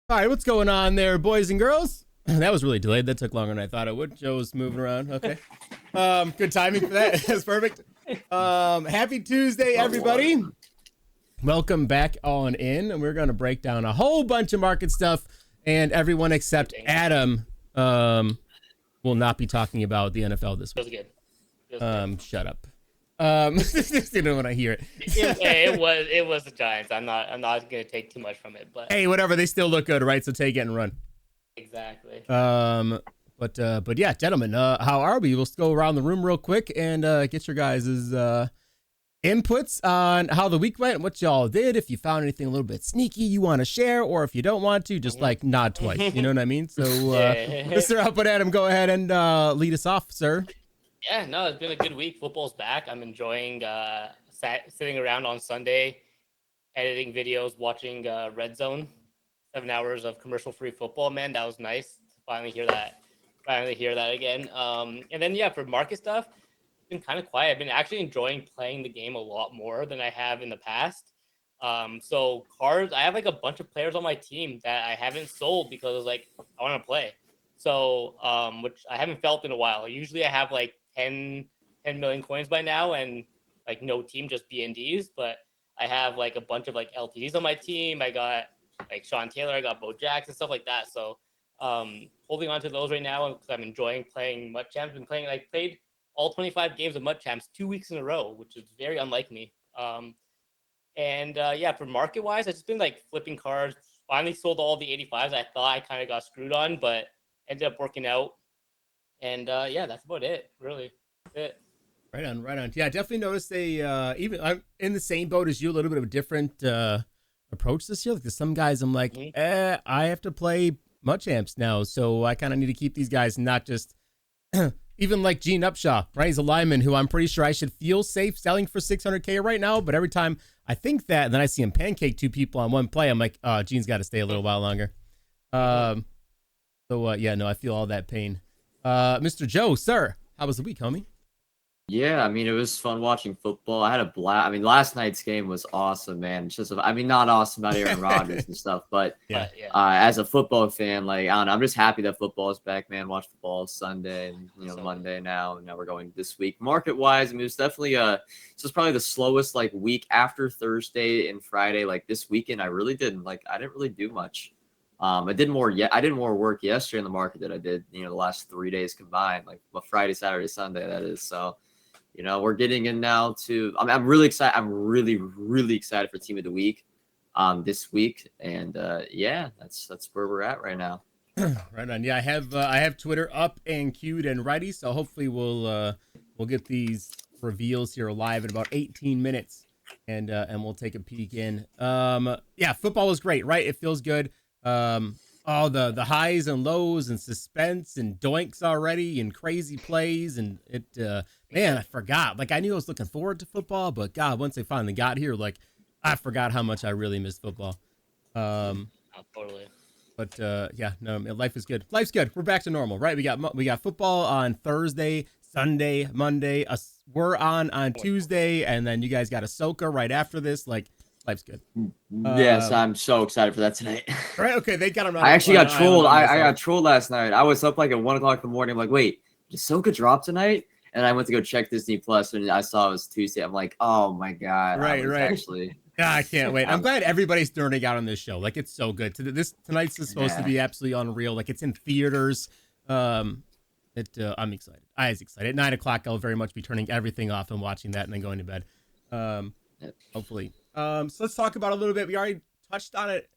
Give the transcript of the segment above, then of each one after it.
All right, what's going on there, boys and girls? That was really delayed. That took longer than I thought it would. Joe's moving around. Okay. Good timing for that. That's perfect. Happy Tuesday, everybody. Welcome back on in, and we're going to break down a whole bunch of market stuff, and everyone except Adam will not be talking about the NFL this week. Feels good. Shut up. You know when I hear it. it was the Giants. I'm not gonna take too much from it, but Hey, whatever. They still look good, right? So take it and run. exactly. But yeah, gentlemen, how are we? We'll go around the room real quick and get your guys' inputs on how the week went, what y'all did. If you found anything a little bit sneaky you want to share, or if you don't want to, just like nod twice. You know what I mean? So, Mr. Output Adam, go ahead and lead us off, sir. Yeah, no, it's been a good week. Football's back. I'm enjoying sitting around on Sunday, editing videos, watching Red Zone, 7 hours of commercial-free football. Man, that was nice to finally hear that. Again. And then yeah, for market stuff, it's been kind of quiet. I've been actually enjoying playing the game a lot more than I have in the past. So cards, I have like a bunch of players on my team that I haven't sold because like I want to play. So, which I haven't felt in a while. Usually I have like 10 million coins by now and like no team, just BNDs. But I have like a bunch of like LTDs on my team. I got like Sean Taylor, I got Bo Jackson, stuff like that. So, holding on to those right now because I'm enjoying playing Mud Champs. I played all 25 games of Mud Champs 2 weeks in a row, which is very unlike me. Yeah, for market wise, I've just been like flipping cards. Finally sold all the 85s. I thought I kind of got screwed on, but ended up working out. And yeah, that's about it. Really, that's it. Right on. Yeah, I definitely noticed even I'm in the same boat as you, a little bit of a different approach this year. Like, there's some guys I'm like, I have to play Mud Champs now, so I kind of need to keep these guys, not just even like Gene Upshaw, right? He's a lineman who I'm pretty sure I should feel safe selling for 600K right now, but every time I think that, and then I see him pancake two people on one play, I'm like, Gene's got to stay a little while longer. Yeah, no, I feel all that pain. Mr. Joe, sir, how was the week, homie? Yeah, I mean, it was fun watching football. I had a blast. I mean, last night's game was awesome, man. It's just, I mean, not awesome about Aaron Rodgers and stuff, but Yeah. as a football fan, like, I don't know, I'm just happy that football is back, man. Watch football Sunday and, Monday now. And now we're going this week. Market-wise, I mean, it was definitely, this was probably the slowest, like, week after Thursday and Friday. Like, this weekend, I didn't really do much. I did more work yesterday in the market than I did, the last 3 days combined, like Friday, Saturday, Sunday, that is. So, we're getting in now to, I'm really excited. I'm really, really excited for Team of the Week this week. And yeah, that's where we're at right now. Right on. Yeah, I have Twitter up and queued and ready. So hopefully we'll get these reveals here live in about 18 minutes and we'll take a peek in. Yeah, football was great, right? It feels good. All the highs and lows and suspense and doinks already and crazy plays and it man, I forgot. Like, I knew I was looking forward to football, but God, once they finally got here, like, I forgot how much I really missed football. Totally. But yeah, no, man, life is good. Life's good. We're back to normal, right? We got football on Thursday, Sunday, Monday. We're on Tuesday, and then you guys got Ahsoka right after this. Like, life's good. Yes, I'm so excited for that tonight. Right? Okay, they got him. I actually got trolled. I got trolled last night. I was up like at 1 o'clock in the morning. I'm like, wait, did Ahsoka drop tonight? And I went to go check Disney Plus, and I saw it was Tuesday. I'm like, oh my God. Right. Actually, yeah, I can't wait. I'm glad everybody's nerding out on this show. Like, it's so good. Tonight's is supposed to be absolutely unreal. Like, it's in theaters. I'm excited. I was excited. At 9 o'clock, I'll very much be turning everything off and watching that and then going to bed. Hopefully. So let's talk about a little bit. We already touched on it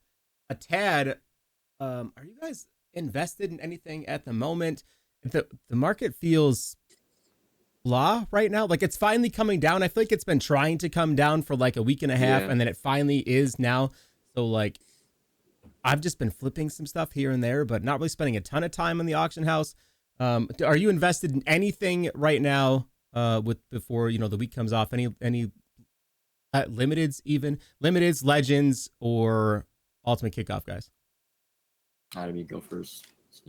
a tad. Are you guys invested in anything at the moment? The market feels blah right now. Like, it's finally coming down. I feel like it's been trying to come down for like a week and a half, and then it finally is now. So like, I've just been flipping some stuff here and there, but not really spending a ton of time in the auction house. Are you invested in anything right now? Before the week comes off, any limiteds, legends, or ultimate kickoff, guys? How do we go first?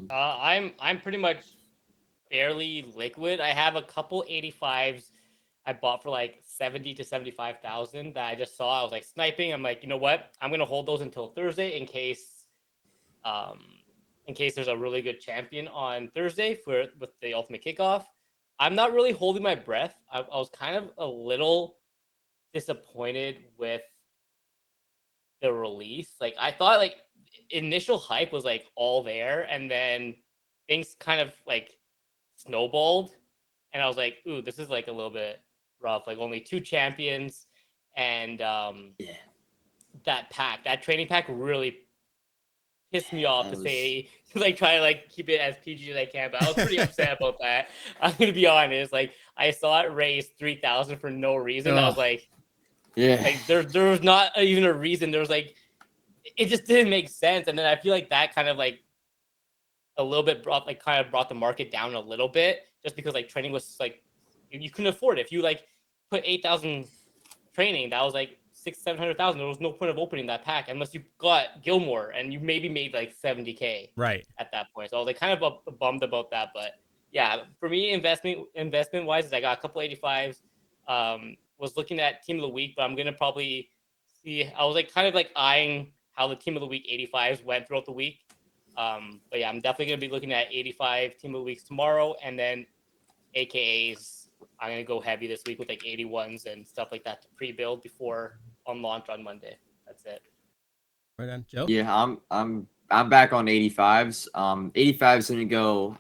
I'm pretty much fairly liquid. I have a couple 85s I bought for like 70 to 75,000 that I just saw. I was like sniping. I'm like, you know what? I'm gonna hold those until Thursday in case in case there's a really good champion on Thursday with the ultimate kickoff. I'm not really holding my breath. I was kind of a little disappointed with the release. Like I thought like initial hype was like all there, and then things kind of like snowballed, and I was like, ooh, this is like a little bit rough. Like only 2 champions, and Yeah. that training pack really pissed me off That to was say like try to like keep it as PG as I can, but I was pretty upset about that. I'm gonna be honest. Like I saw it raise 3,000 for no reason. I was Ugh. like yeah. there was not even a reason. There was like it just didn't make sense. And then I feel like that kind of like a little bit brought the market down a little bit, just because like training was like you couldn't afford it. If you like put 8,000 training, that was like 600,000-700,000. There was no point of opening that pack unless you got Gilmore and you maybe made like 70K Right. at that point. So I was like kind of bummed about that. But yeah, for me, investment wise, I got a couple 85s. Was looking at team of the week, but I'm gonna probably see. I was like kind of like eyeing how the team of the week 85s went throughout the week. But yeah, I'm definitely gonna be looking at 85 team of the weeks tomorrow, and then AKAs. I'm gonna go heavy this week with like 81s and stuff like that to pre-build before on launch on Monday. That's it. Right on, Joe. Yeah, I'm back on 85s. 85s didn't go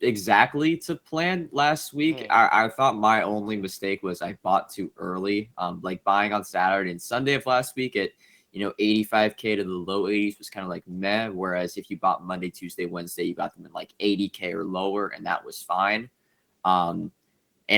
exactly to plan last week. I thought my only mistake was I bought too early. Like buying on Saturday and Sunday of last week at 85K to the low 80s was kind of like meh. Whereas if you bought Monday, Tuesday, Wednesday, you got them in like 80K or lower, and that was fine. And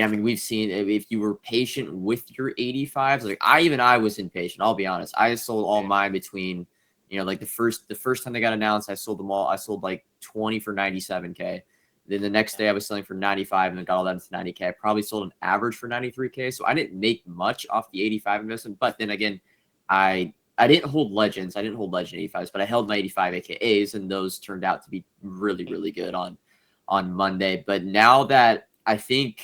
I mean, we've seen if you were patient with your 85s, like I was impatient. I'll be honest. I sold all mine between, like the first time they got announced, I sold them all. I sold like 20 for 97K. Then the next day I was selling for 95 and then got all that into 90K. I probably sold an average for 93K. So I didn't make much off the 85 investment. But then again, I didn't hold legends. I didn't hold legend 85s, but I held my 85 AKAs, and those turned out to be really, really good on Monday. But now that I think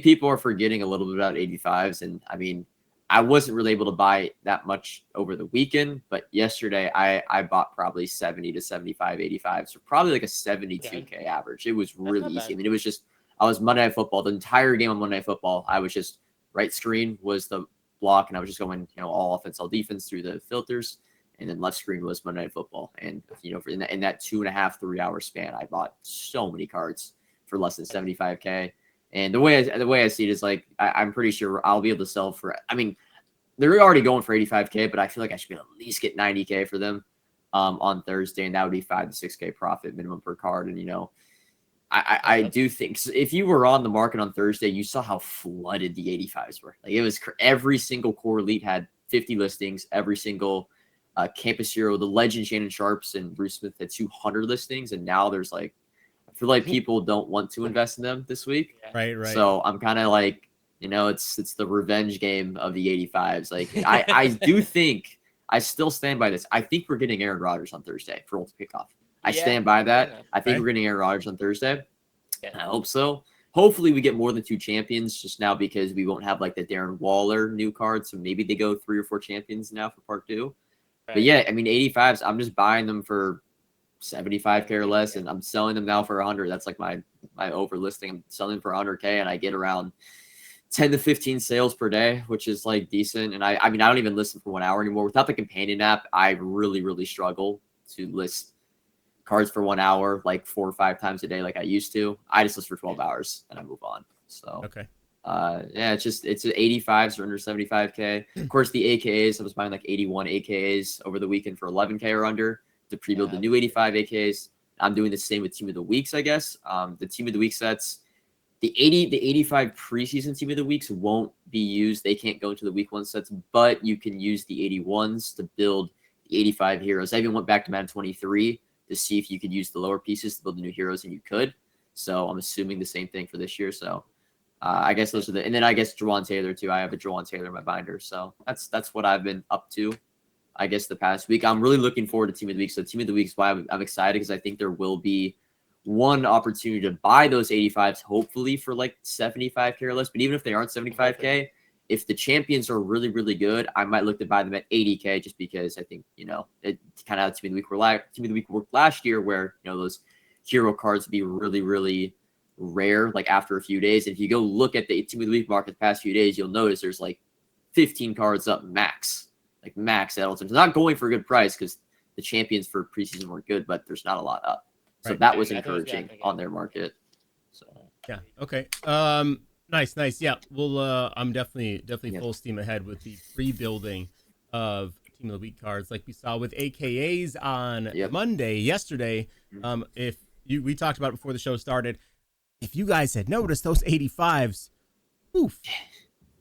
people are forgetting a little bit about 85s. And I mean, I wasn't really able to buy that much over the weekend, but yesterday I bought probably 70 to 75 85s, so probably like a 72K average. It was really easy. I mean, it was just, I was Monday Night Football, the entire game on Monday Night Football. I was just right screen was the block, and I was just going, all offense, all defense through the filters. And then left screen was Monday Night Football. And, in that 2.5, 3 hour span, I bought so many cards for less than 75K. And the way I see it is like I'm pretty sure I'll be able to sell for. I mean, they're already going for 85K, but I feel like I should be able to at least get 90K for them on Thursday, and that would be 5 to 6K profit minimum per card. And I do think if you were on the market on Thursday, you saw how flooded the 85s were. Like it was every single core elite had 50 listings. Every single campus hero, the legend Shannon Sharps and Bruce Smith had 200 listings, and now there's like. I feel like people don't want to invest in them this week. Right. So I'm kind of like, it's the revenge game of the 85s. Like I do think I still stand by this. I think we're getting Aaron Rodgers on Thursday for ultimate kickoff. I stand by that. I think we're getting Aaron Rodgers on Thursday. Yeah. I hope so. Hopefully we get more than 2 champions just now, because we won't have like the Darren Waller new card. So maybe they go 3 or 4 champions now for part 2. Right. But yeah, I mean, 85s, I'm just buying them for 75K or less, and I'm selling them now for 100. That's like my over listing. I'm selling for 100K, and I get around 10 to 15 sales per day, which is like decent. And I mean, I don't even listen for 1 hour anymore. Without the companion app, I really, really struggle to list cards for 1 hour, like 4 or 5 times a day, like I used to. I just list for 12 hours and I move on. So, okay. Yeah, it's 85s or under 75K. Of course, the AKAs, I was buying like 81 AKAs over the weekend for 11K or under to pre-build the new 85 AKs. I'm doing the same with Team of the Weeks, I guess. The Team of the Week sets, the 85 preseason Team of the Weeks won't be used. They can't go into the week 1 sets, but you can use the 81s to build the 85 heroes. I even went back to Madden 23 to see if you could use the lower pieces to build the new heroes, and you could. So I'm assuming the same thing for this year. So I guess those are and then I guess Jawan Taylor too. I have a Jawan Taylor in my binder. So that's what I've been up to, I guess, the past week. I'm really looking forward to Team of the Week. So Team of the Week is why I'm excited, because I think there will be one opportunity to buy those 85s, hopefully for like 75K or less. But even if they aren't 75K, if the champions are really, really good, I might look to buy them at 80K just because I think, you know, it kind of how Team of the Week worked last year where, you know, those hero cards would be really, really rare, like after a few days. And if you go look at the Team of the Week market the past few days, you'll notice there's like 15 cards up max at Ultimate. It's not going for a good price because the champions for preseason weren't good, but there's not a lot up. So Right. that was encouraging on their market. So yeah. Okay. Nice. Yeah. Well, I'm definitely full steam ahead with the pre-building of Team of the Week cards, like we saw with AKAs on Monday, yesterday. If we talked about it before the show started, if you guys had noticed those 85s, oof,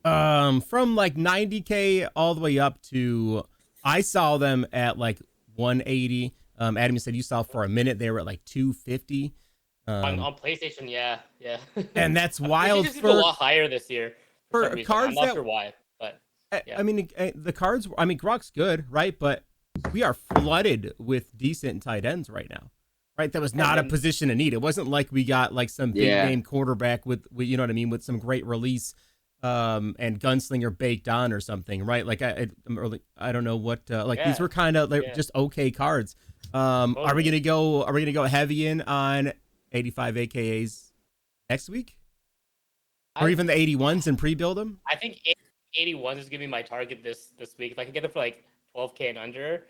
from like 90K all the way up to, I saw them at like 180. Adam, you said you saw for a minute they were at like 250. On PlayStation, yeah. And that's wild. It's a lot higher this year for cards. I'm not sure why, but I mean, the cards. I mean, Grok's good, right? But we are flooded with decent tight ends right now, right? That was not a position in need. It wasn't like we got like some big name quarterback with you know what I mean, with some great release, and gunslinger baked on or something, right? Like I don't know what these were kind of like just okay cards. Are we gonna go heavy in on 85 AKAs next week, or even the 81s and pre-build them? I think 81 is gonna be my target this week. If I can get it for like 12K and under,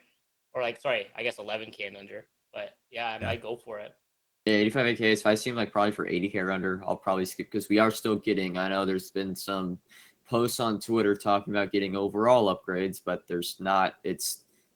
or like I guess 11K and under. But yeah, I might go for it. Yeah, 85 AKAs. If I seem like probably for 80K or under, I'll probably skip because we are still getting. I know there's been some posts on Twitter talking about getting overall upgrades, but there's not.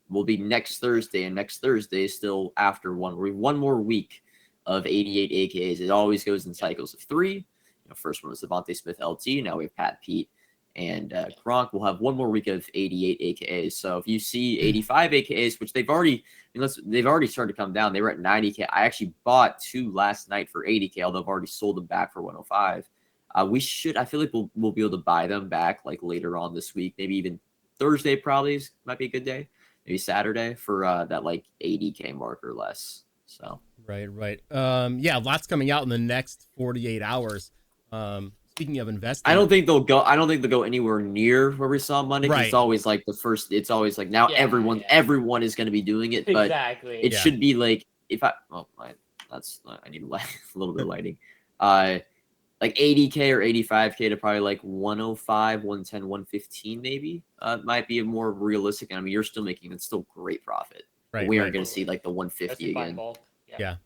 Will be next Thursday, and next Thursday is still after one more week of 88 AKAs. It always goes in cycles of 3. You know, first one was Devontae Smith LT. Now we have Pat Pete and Gronk. We'll have one more week of 88 AKAs. So if you see 85 AKAs, which they've already started to come down. They were at 90K. I actually bought 2 last night for 80K, although I've already sold them back for 105. I feel like we'll be able to buy them back like later on this week. Maybe even Thursday probably might be a good day. Maybe Saturday for that like 80K mark or less. So right. Yeah, lots coming out in the next 48 hours. Speaking of investing, I don't think they'll go anywhere near where we saw Monday. Right. It's always like it's always like now everyone is going to be doing it, but it should be like I need a little bit of lighting. Like 80K or 85K to probably like 105, 110, 115 maybe might be a more realistic. I mean, you're still making it's still great profit. Right. We aren't going to see like the 150 again. Yeah.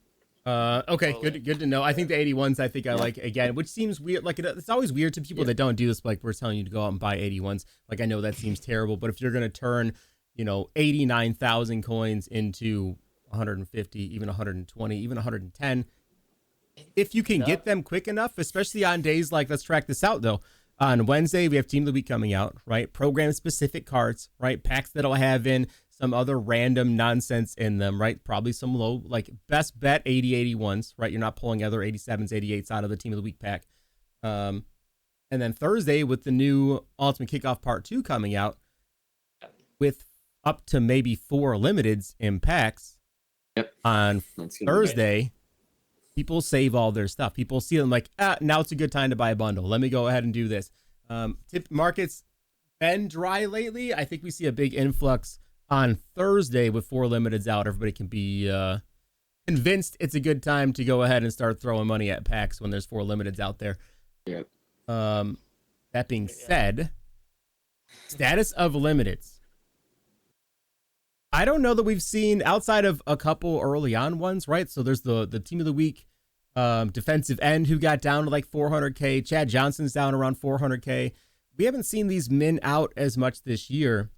Okay. Totally. Good to know. I think the 81s, I like again, which seems weird. Like it's always weird to people that don't do this. Like we're telling you to go out and buy 81s. Like I know that seems terrible, but if you're going to turn, 89,000 coins into 150, even 120, even 110, if you can get them quick enough, especially on days like, let's track this out though. On Wednesday, we have Team of the Week coming out, right? Program specific cards, right? Packs that'll have in some other random nonsense in them, right? Probably some low, like best bet 80-81s, right? You're not pulling other 87s, 88s out of the Team of the Week pack. And then Thursday with the new Ultimate Kickoff Part 2 coming out with up to maybe 4 limiteds in packs. On Thursday, people save all their stuff. People see them like, now it's a good time to buy a bundle. Let me go ahead and do this. Tip markets been dry lately. I think we see a big influx on Thursday with 4 limiteds out. Everybody can be convinced it's a good time to go ahead and start throwing money at packs when there's 4 limiteds out there. Yep. That being said, status of limiteds. I don't know that we've seen outside of a couple early on ones, right? So there's the Team of the Week defensive end who got down to like 400K. Chad Johnson's down around 400K. We haven't seen these min out as much this year.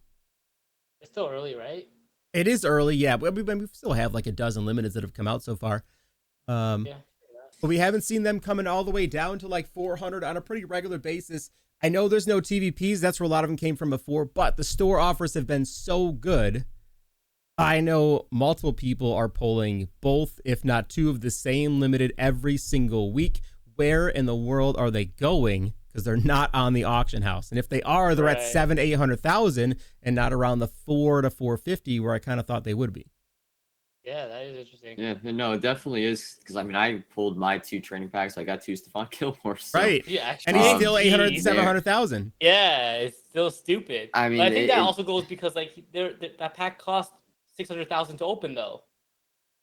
It's still early, right? It is early, yeah. But we still have like a dozen limiteds that have come out so far. But we haven't seen them coming all the way down to like 400 on a pretty regular basis. I know there's no TVPs. That's where a lot of them came from before. But the store offers have been so good. I know multiple people are pulling both, if not 2 of the same limited every single week. Where in the world are they going? Because they're not on the auction house. And if they are, they're at 700,000-800,000 and not around the 4 to 450 where I kind of thought they would be. Yeah, that is interesting. Yeah, no, it definitely is. Because I mean, I pulled my 2 training packs. I got 2 Stephon Gilmore. So, Right. Yeah, And he's actually, still 800 geez. 700,000. Yeah, it's still stupid. I But mean, I think that it- also goes because like that pack cost 600,000 to open though.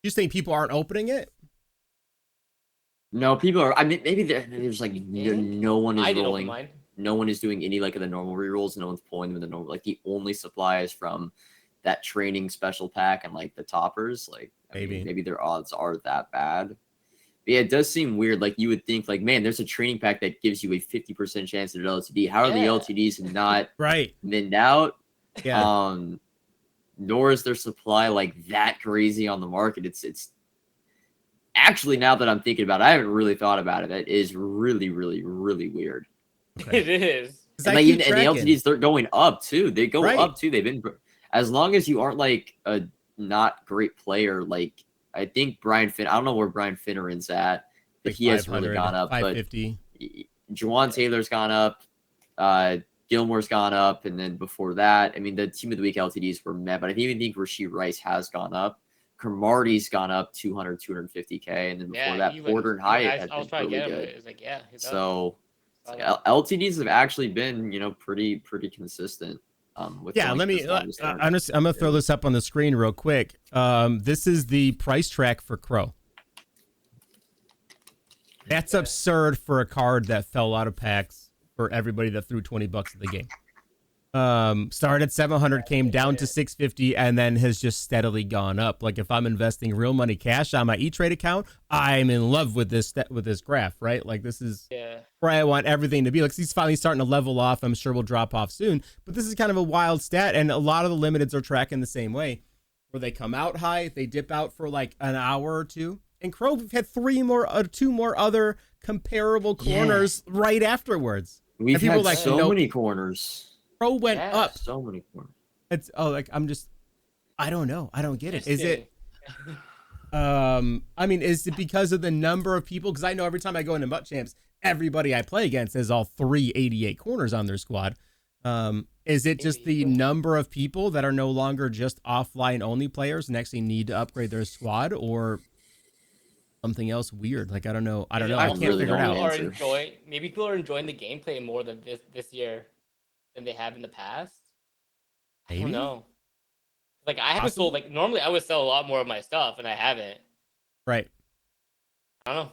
You think people aren't opening it? no, people are. I mean, maybe there's like think? no one is I did open rolling. mine. No one is doing any like of the normal rerolls. No one's pulling them in the normal. Like the only supply is from that training special pack and like the toppers. Like I Maybe. mean, maybe their odds are that bad. But yeah, it does seem weird. Like you would think, like man, there's a training pack that gives you a 50% chance at an LTD. How are the Yeah. LTDs not Right. thinned out? Yeah. Nor is their supply like that crazy on the market. It's actually, now that I'm thinking about it, I haven't really thought about it. It is really, really, really weird. Okay. It is. 'Cause And, I like, keep even, and the tracking. LTDs, they're going up too. They go Right. up too. They've been, as long as you aren't like a not great player. Like I think Brian Finn, I don't know where Brian Finneran's at, but Like he has really 500, gone up. But 550. Juwan Taylor's gone up. Gilmore's gone up, and then before that, I mean, the team of the week LTDs were met, but I even think Rashid Rice has gone up. Cromartie's gone up 200, 250K, and then before that, Porter and Hyatt has I was been trying to really get him. good. It's like yeah. It does. So Saw that. LTDs have actually been, pretty consistent. With Yeah, going let me. this long this term. I'm gonna throw this up on the screen real quick. This is the price track for Crow. That's absurd for a card that fell out of packs for everybody that threw $20 at the game. Started at 700, came down to 650, and then has just steadily gone up. Like if I'm investing real money cash on my E-Trade account, I'm in love with this graph, right? Like this is where I want everything to be. Like he's finally starting to level off. I'm sure we'll drop off soon, but this is kind of a wild stat, and a lot of the limiteds are tracking the same way, where they come out high, they dip out for like an hour or two. And Crow had two more other comparable corners right afterwards. We've people had like, so nope. many corners. Crow went up. So many corners. It's I don't know. I don't get it. Is it? I mean, is it because of the number of people? Because I know every time I go into Mutt Champs, everybody I play against has all 388 corners on their squad. Is it just the number of people that are no longer just offline only players and actually need to upgrade their squad, or something else weird? Like I don't know. I can't figure it out. Maybe people are enjoying the gameplay more than this year than they have in the past. Maybe? I don't know. Like I haven't sold. Like normally I would sell a lot more of my stuff, and I haven't. Right. I don't know.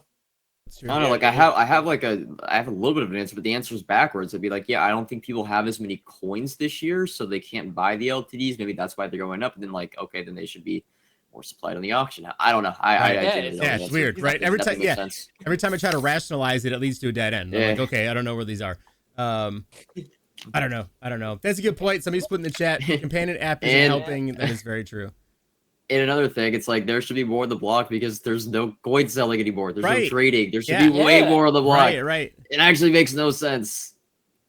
I don't know. Like I have a little bit of an answer, but the answer is backwards. It'd be like, yeah, I don't think people have as many coins this year, so they can't buy the LTDs. Maybe that's why they're going up. And then like, okay, then they should be more supplied on the auction. I don't know. It's weird, right? Every time I try to rationalize it, it leads to a dead end. I'm like, okay, I don't know where these are. I don't know. That's a good point. Somebody's put in the chat. Companion app isn't helping. That is very true. And another thing, it's like there should be more on the block because there's no coin selling anymore. There's no trading. There should be way more on the block. Right. It actually makes no sense.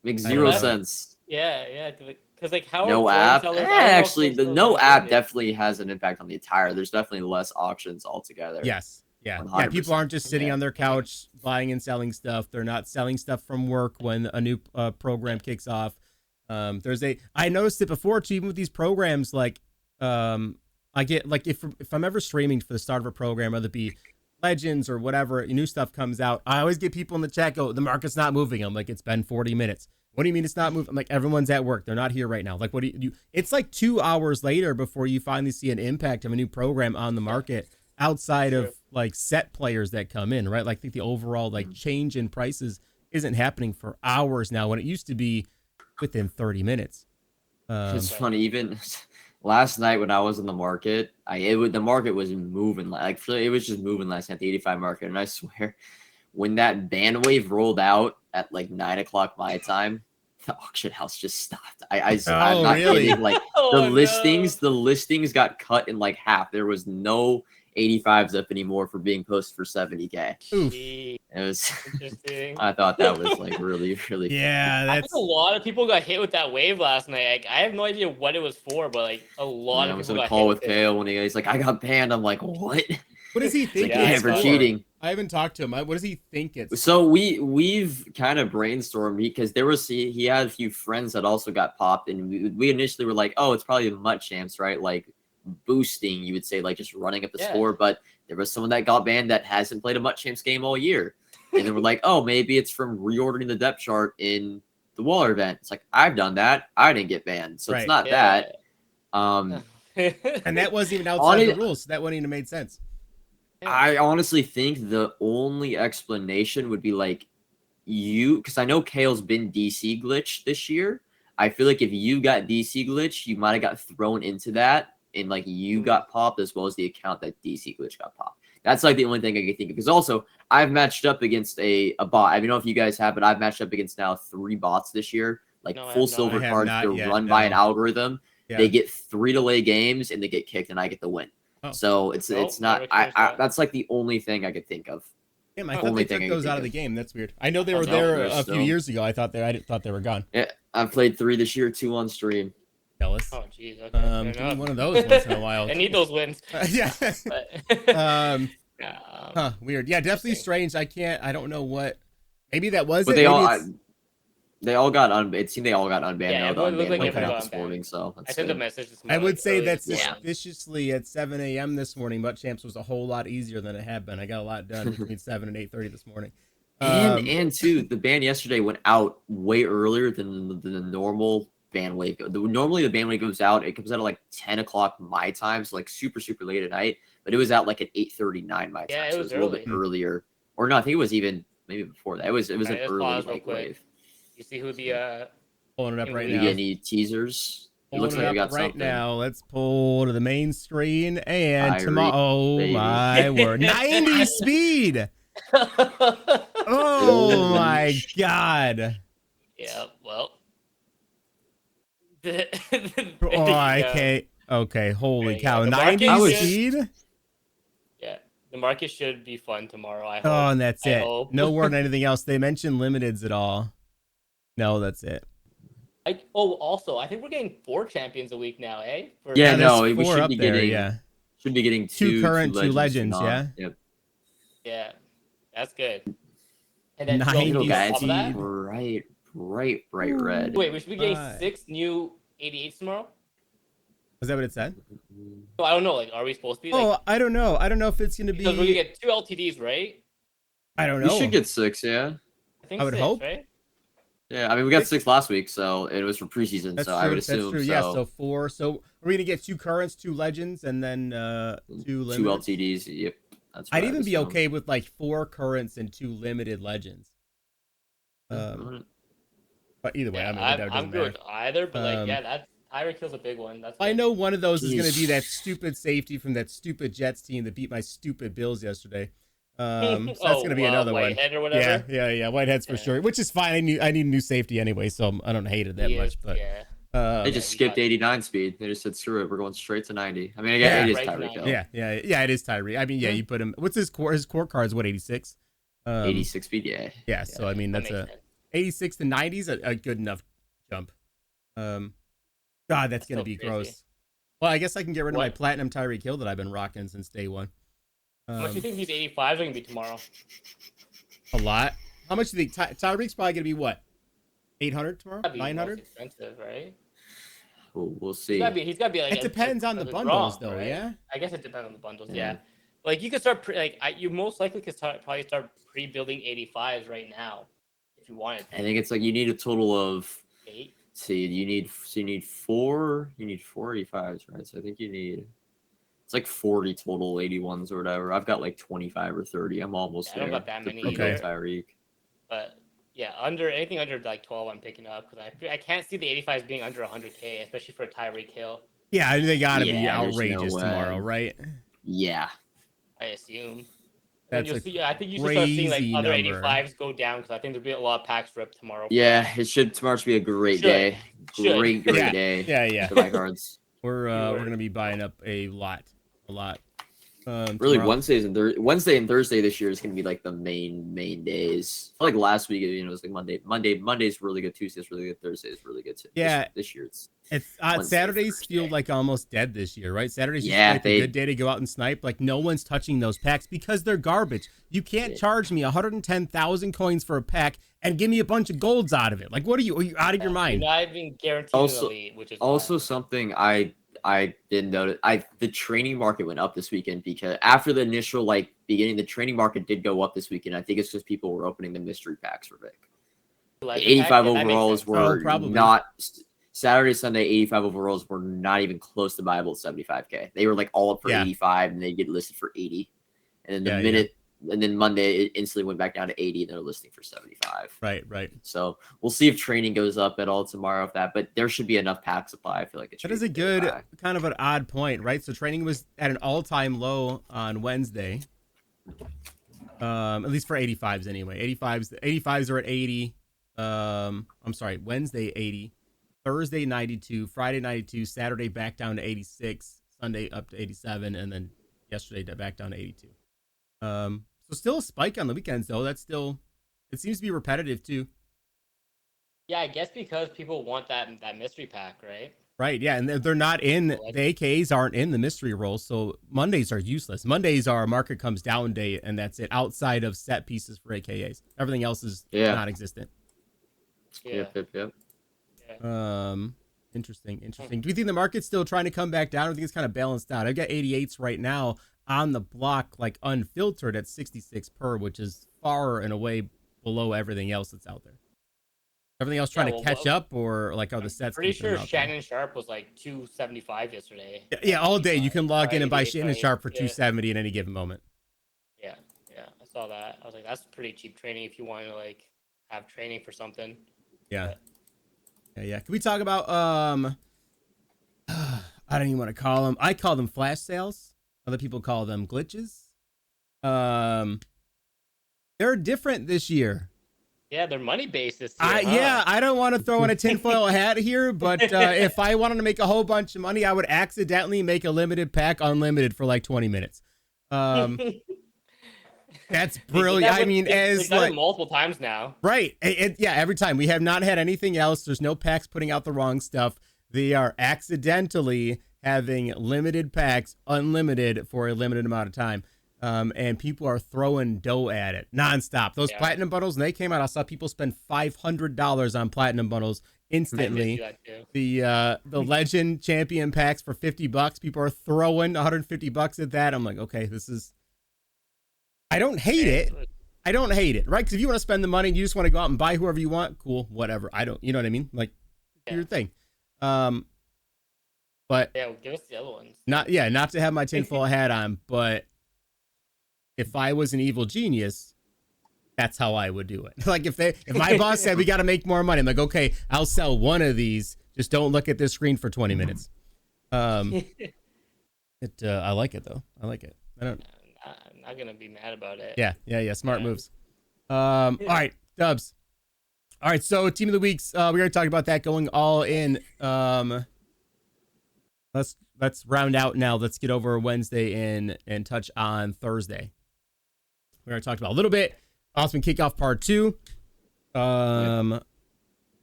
Makes zero sense. Yeah. Because like how no app. Actually, the no app definitely has an impact on the attire. There's definitely less auctions altogether. Yes. Yeah. 100%. Yeah. People aren't just sitting on their couch buying and selling stuff. They're not selling stuff from work when a new program kicks off. I noticed it before too, even with these programs, like I get like if I'm ever streaming for the start of a program, whether it be Legends or whatever, new stuff comes out, I always get people in the chat go, the market's not moving. I'm like, it's been 40 minutes. What do you mean it's not moving? I'm like, everyone's at work. They're not here right now. Like, what do you it's like 2 hours later before you finally see an impact of a new program on the market outside of like set players that come in, right? Like I think the overall like change in prices isn't happening for hours now when it used to be within 30 minutes. It's funny, even last night when I was in the market, the market was moving like it was just moving last night, the 85 market, and I swear when that band wave rolled out at like 9 o'clock my time, the auction house just stopped. I'm not kidding. Like the listings got cut in like half. There was no 85s up anymore for being posted for 70K. Oof. It was interesting. I thought that was like really yeah. I think a lot of people got hit with that wave last night. Like, I have no idea what it was for, but like a lot of people got hit. I was on a call with Kale when he's like, I got banned. I'm like, what? What does he think? Like, for cheating. I haven't talked to him. What does he think it's? So we've kind of brainstormed because he had a few friends that also got popped, and we initially were like, oh, it's probably the Mutt Champs, right? Like boosting, you would say, like just running up the Yeah. score. But there was someone that got banned that hasn't played a MUT Champs game all year. And then we're like, oh, maybe it's from reordering the depth chart in the Waller event. It's like, I've done that. I didn't get banned. So it's not that. And that wasn't even outside the rules. So that wouldn't even made sense. I honestly think the only explanation would be like because I know Kale's been DC glitched this year. I feel like if you got DC glitch, you might have got thrown into that, and like you got popped as well as the account that DC glitch got popped. That's like the only thing I can think of. Because also, I've matched up against a bot. I don't know if you guys have, but I've matched up against now 3 bots this year, like full silver cards. They're run by an algorithm. Yeah. They get 3 delay games and they get kicked, and I get the win. Oh. So it's not. That's like the only thing I could think of. Yeah, I thought they took those out of the game. That's weird. I know they were there a few years ago. I thought they were gone. Yeah, I've played 3 this year, 2 on stream. Jealous. Oh, jeez. Okay, give me one of those once in a while. I need those wins. Yeah. Weird. Yeah, definitely strange. I don't know what. Maybe that was but it. They all got it seemed they all got unbanned. Yeah, it looked like everyone got this morning. So I sent a message this morning. I would say that suspiciously at 7 a.m. this morning, MUT Champs was a whole lot easier than it had been. I got a lot done between 7 and 8:30 this morning. And too, the ban yesterday went out way earlier than the normal ban wave. Normally the ban wave goes out. It comes out at like 10 o'clock my time, so like super late at night. But it was out like at 8:39 my time. Yeah, so it was a little bit earlier. Or no, I think it was even maybe before that. It was an early wave. You see who the pulling it up right now? You get any teasers? It looks like we got right something. Now. Let's pull to the main screen and tomorrow. Oh my word! 90 speed. Oh my god. Yeah. Well. I can't. Okay. Holy cow! 90 speed. Yeah. The market should be fun tomorrow. I hope. Oh, and that's it. No word on anything else. They mentioned limiteds at all. No, that's it. Also, I think we're getting 4 champions a week now, eh? We should be getting. Should be getting 2 current, 2 legends. Yeah. Yep. Yeah, that's good. And then 90 guys, bright red. Wait, we should be getting 6 new 88s tomorrow. Is that what it said? So I don't know. Like, are we supposed to be? I don't know. I don't know if it's gonna be. Because we're gonna get 2 LTDs, right? I don't know. We should get 6. Yeah. I would hope. Right? Yeah, I mean, we got 6 last week, so it was for preseason. That's so true, I would assume. That's true. Yeah, so 4. So we're gonna get 2 currents, 2 legends, and then 2 limiteds. 2 LTDs. Yep. That's I'd even be okay with like 4 currents and 2 limited legends. But either way, I'm good with either. But that Tyreek Hill's a big one. That's I know one of those is gonna be that stupid safety from that stupid Jets team that beat my stupid Bills yesterday. So that's gonna be another one. Whitehead or whatever. Yeah. Whitehead's for sure, which is fine. I need a new safety anyway, so I don't hate it that much. But they just skipped 89 speed. They just said screw it, we're going straight to 90. I mean, it is Tyreek Hill. Yeah, it is Tyreek. I mean, you put him. What's his core? His core card is what, 86? 86 speed. Yeah. So I mean, that's a 86 to 90 is a good enough jump. God, that's gonna be gross. Well, I guess I can get rid of my platinum Tyreek Hill that I've been rocking since day one. How much do you think these 85s are gonna be tomorrow? A lot. How much do you think Tyreek's probably gonna be? What, 800 tomorrow? 900? Expensive, right? We'll see. He's gotta be like. It depends on the bundles, though. Right? Yeah. I guess it depends on the bundles. Yeah. Like you could start you most likely could probably start pre-building 85s right now if you wanted. I think it's like you need a total of 8. See, you need 4 85s, right? So I think you need. It's like 40 total 81s or whatever. I've got like 25 or 30. I'm almost there. I don't got that many either. Tyreek. But yeah, anything under like 12, I'm picking up because I can't see the 85s being under 100K, especially for Tyreek Hill. Yeah, they gotta be outrageous tomorrow, right? Yeah, I assume. That's I think you should start seeing like other 85s go down because I think there'll be a lot of packs ripped tomorrow. Yeah, tomorrow should be a great day. Great day. Yeah. To buy cards. We're gonna be buying up a lot. Really, Wednesday and Thursday this year is going to be like the main days. I feel like last week, it was like Monday's really good. Tuesday's really good. Thursday's really good. Yeah, this year it's Saturdays feel like almost dead this year, right? Saturdays like a good day to go out and snipe. Like no one's touching those packs because they're garbage. You can't charge me 110,000 coins for a pack and give me a bunch of golds out of it. Like what are you out of your mind? You're not even guaranteed elite, which is also something I didn't notice. The training market went up this weekend because after the initial beginning, the training market did go up this weekend. I think it's because people were opening the mystery packs for Vic. The 85 overalls were not Saturday, Sunday. 85 overalls were not even close to viable at 75K. They were all up for 85, and they get listed for 80. And then and then Monday it instantly went back down to 80, and they're listing for 75. Right. So we'll see if training goes up at all tomorrow. But there should be enough pack supply. I feel like that is a good kind of an odd point, right? So training was at an all-time low on Wednesday. At least for 85s anyway. 85s are at 80. I'm sorry, Wednesday 80, Thursday 92, Friday 92, Saturday back down to 86, Sunday up to 87, and then yesterday back down to 82. So still a spike on the weekends though. It seems to be repetitive too. Yeah, I guess because people want that mystery pack, right? Right, yeah, and they're not in the AKs aren't in the mystery roll, so Mondays are useless. Mondays are market comes down day, and that's it. Outside of set pieces for AKAs, everything else is non-existent. Yeah. Yep. Interesting. Do you think the market's still trying to come back down? I think it's kind of balanced out. I've got 88s right now on the block, unfiltered at 66 per, which is far and away below everything else that's out there. Everything else trying to catch up, or are the sets? Pretty sure Shannon Sharp was 275 yesterday. Yeah, all day you can log in and buy Shannon Sharp for 270 at any given moment. Yeah, I saw that. I was like, that's pretty cheap training if you want to have training for something. Yeah. Can we talk about I don't even want to call them. I call them flash sales. Other people call them glitches. They're different this year. Yeah, they're money based this year. Yeah, I don't want to throw in a tinfoil hat here, but if I wanted to make a whole bunch of money, I would accidentally make a limited pack unlimited for 20 minutes. That's brilliant. I mean, they've done it multiple times now. Right. Yeah, every time. We have not had anything else. There's no packs putting out the wrong stuff. They are accidentally having limited packs unlimited for a limited amount of time. And people are throwing dough at it nonstop. Those platinum bundles, when they came out, I saw people spend $500 on platinum bundles instantly. The legend champion packs for $50. People are throwing $150 at that. I'm like, okay, this is. I don't hate it. Right? Because if you want to spend the money and you just want to go out and buy whoever you want, cool, whatever. I don't. You know what I mean? Do your thing. But give us the other ones. Not to have my tinfoil hat on, but. If I was an evil genius, that's how I would do it. If my boss said we got to make more money, I'm like, okay, I'll sell one of these. Just don't look at this screen for 20 minutes. I like it though. I like it. I'm not gonna be mad about it. Yeah. Smart moves. All right, Dubs. All right, so team of the weeks. We already talked about that going all in. Let's round out now. Let's get over Wednesday and touch on Thursday. We already talked about a little bit. Awesome Kickoff Part 2.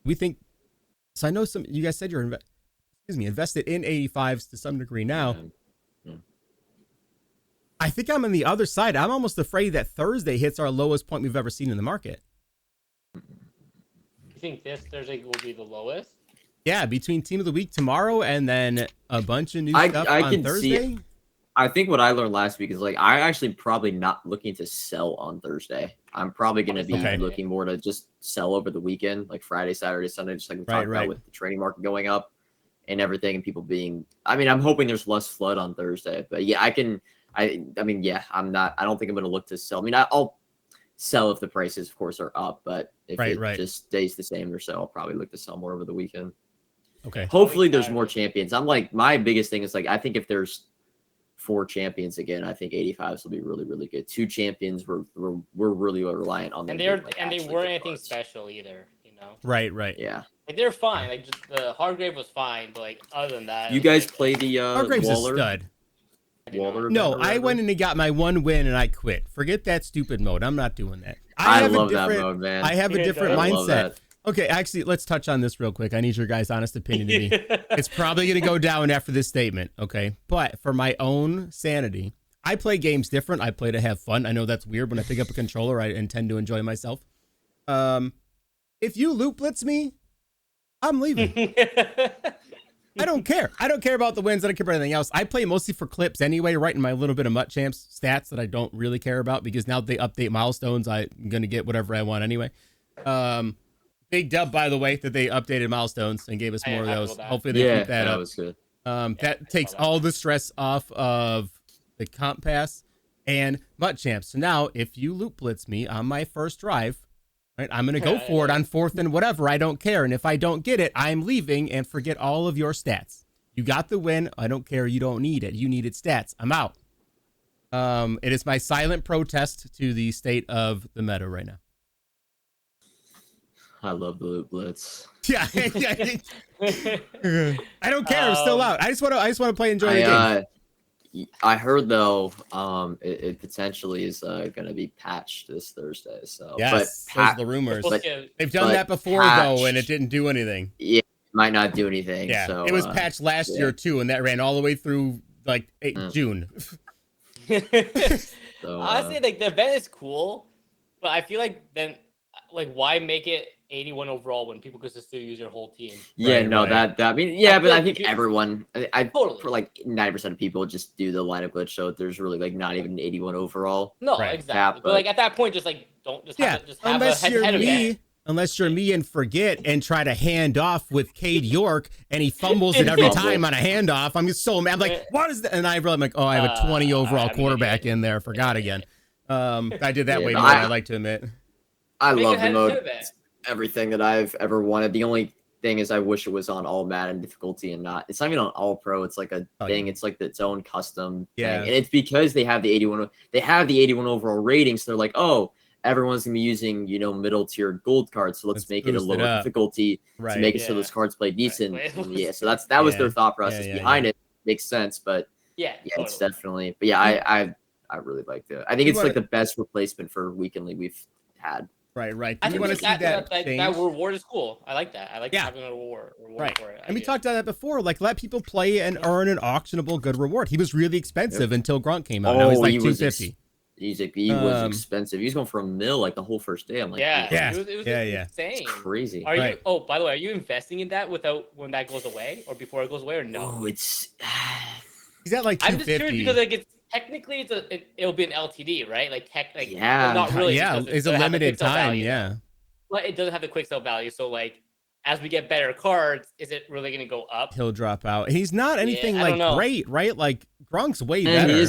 We think. So I know you guys said you're invested in 85s to some degree now. I think I'm on the other side. I'm almost afraid that Thursday hits our lowest point we've ever seen in the market. You think this Thursday will be the lowest? Yeah, between team of the week tomorrow and then a bunch of new stuff on Thursday. I think what I learned last week is I actually probably not looking to sell on Thursday. I'm probably going to be looking more to just sell over the weekend, like Friday, Saturday, Sunday, just like we talked about with the trading market going up and everything and people being. I mean, I'm hoping there's less flood on Thursday, but yeah, I don't think I'm going to look to sell. I mean, I'll sell if the prices, of course, are up, but if it just stays the same or so, I'll probably look to sell more over the weekend. Okay. Hopefully there's more champions. My biggest thing is I think if there's 4 champions again, I think 85s will be really, really good. 2 champions, we're really reliant on them. And they weren't anything special either, you know. Right. Yeah. They're fine. Just the Hargrave was fine, but other than that, you guys play the Hargrave's Waller? A stud. Waller? No, I went and got my 1 win and I quit. Forget that stupid mode. I'm not doing that. I love that mode, man. I have a different mindset. Okay, actually, let's touch on this real quick. I need your guys' honest opinion to me. It's probably going to go down after this statement, okay? But for my own sanity, I play games different. I play to have fun. I know that's weird. When I pick up a controller, I intend to enjoy myself. If you loot blitz me, I'm leaving. I don't care. I don't care about the wins. I don't care about anything else. I play mostly for clips anyway, right? In my little bit of Mutt Champs stats that I don't really care about because now they update milestones. I'm going to get whatever I want anyway. Big dub, by the way, that they updated milestones and gave us more of those. Hopefully they keep that up. Was good. That takes all the stress off of the comp pass and Mutt Champs. So now if you loop blitz me on my first drive, right, I'm going to go for it on 4th and whatever. I don't care. And if I don't get it, I'm leaving and forget all of your stats. You got the win. I don't care. You don't need it. You needed stats. I'm out. It is my silent protest to the state of the meta right now. I love the loop blitz. Yeah. I don't care. I'm still out. I just want to play and enjoy the game. I heard though, it potentially is going to be patched this Thursday. So yes, those are the rumors. They've done that before though, and it didn't do anything. Yeah, it might not do anything. Yeah, so, it was patched last year too, and that ran all the way through like June. So, honestly, like the event is cool, but I feel like then, like, why make it 81 overall when people could still use your whole team? Yeah, right, no, right. that I mean, yeah, but I think everyone, Totally. for like 90% of people just do the lineup glitch, so there's really like not even 81 overall. No, Right. exactly. But like at that point, just like don't just have unless a you're head-to-head me. event. Unless you're me and forget and try to hand off with Cade York and he fumbles it every time on a handoff. I'm just so mad. I'm like, what is that? And I'm like, oh, I have a 20 overall quarterback in there. Forgot again. I did that way more than I like to admit. I love the mode. Everything that I've ever wanted. The only thing is I wish it was on all Madden difficulty and not. It's not even on all pro. It's like a thing. It's like its own custom thing. And it's because they have the 81. They have the 81 overall rating. So they're like, oh, everyone's gonna be using, middle tier gold cards, so let's make it a lower difficulty to make it so those cards play decent. And so that was their thought process behind it. Makes sense, but totally. It's definitely. But I really liked it. I think it's like the best replacement for Weekend League we've had. Right. I You want to see that change? That reward is cool. I like that. I like having a reward for it. And we talked about that before. Like, let people play and earn an auctionable good reward. He was really expensive until Grunt came out. Now he's like 250. He was expensive. He was going for $1 million like the whole first day. I'm like, it was insane. It's crazy. Are you? Oh, by the way, are you investing in that when that goes away or before it goes away or no? Oh, it's. He's at like 250. I'm just curious because like technically it'll be an LTD, right? Not really. Yeah, it's a limited time. Yeah, but it doesn't have the quick sell value. So like, as we get better cards, is it really going to go up? He'll drop out. He's not anything great, right? Like Gronk's way better.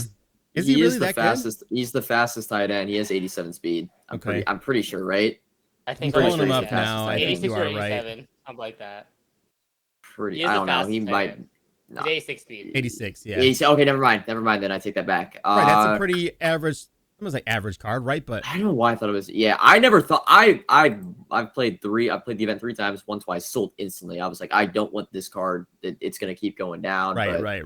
Is he really that fastest? Good? He's the fastest tight end. He has 87 speed. I'm pretty sure, right? I think I'm pulling him up now. I think 86 you or are 87. right. I'm like that. I don't know. He might. No. 86 speed. 86. Yeah. 86, okay, never mind. Then I take that back. Right, that's a pretty average. It was like average card, right? But I don't know why I thought it was. Yeah, I never thought. I've played the event 3 times. One twice, sold instantly. I was like, I don't want this card. It's gonna keep going down. Right.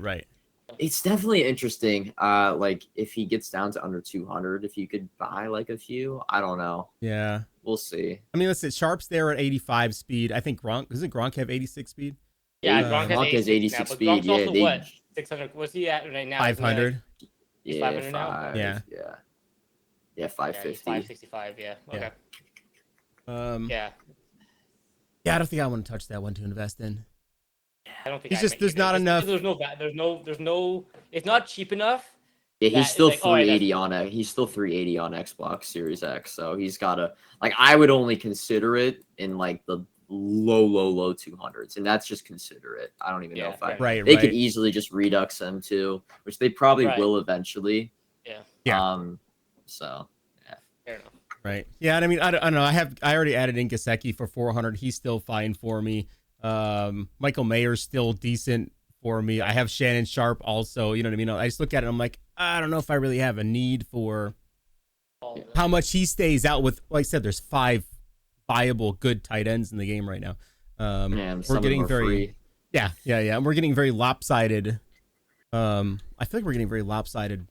It's definitely interesting. Like if he gets down to under 200, if you could buy like a few, I don't know. Yeah, we'll see. I mean, listen, Sharp's there at 85 speed. I think doesn't Gronk have 86 speed? Yeah, Gronk has 86 speed. Gronk's also what? 600. What's he at right now? 500. He's 500 now. Yeah, 550. 565. Yeah. Okay. Yeah. I don't think I want to touch that one to invest in. I don't think it's just there's not enough. There's no. It's not cheap enough. Yeah, he's still 380 on it. He's still 380 on Xbox Series X. So he's got to I would only consider it in like the low 200s, and that's just consider it. I don't even know if they could easily just redux them too, which they probably will eventually. Yeah. So fair enough. Right. Yeah. I mean, I don't know. I already added in Gesicki for 400. He's still fine for me. Michael Mayer's still decent for me. I have Shannon Sharp also. You know what I mean? I just look at it. I'm like, I don't know if I really have a need for how much he stays out with. Like I said, there's 5 viable good tight ends in the game right now. We're getting very and we're getting very lopsided. I feel like we're getting very lopsided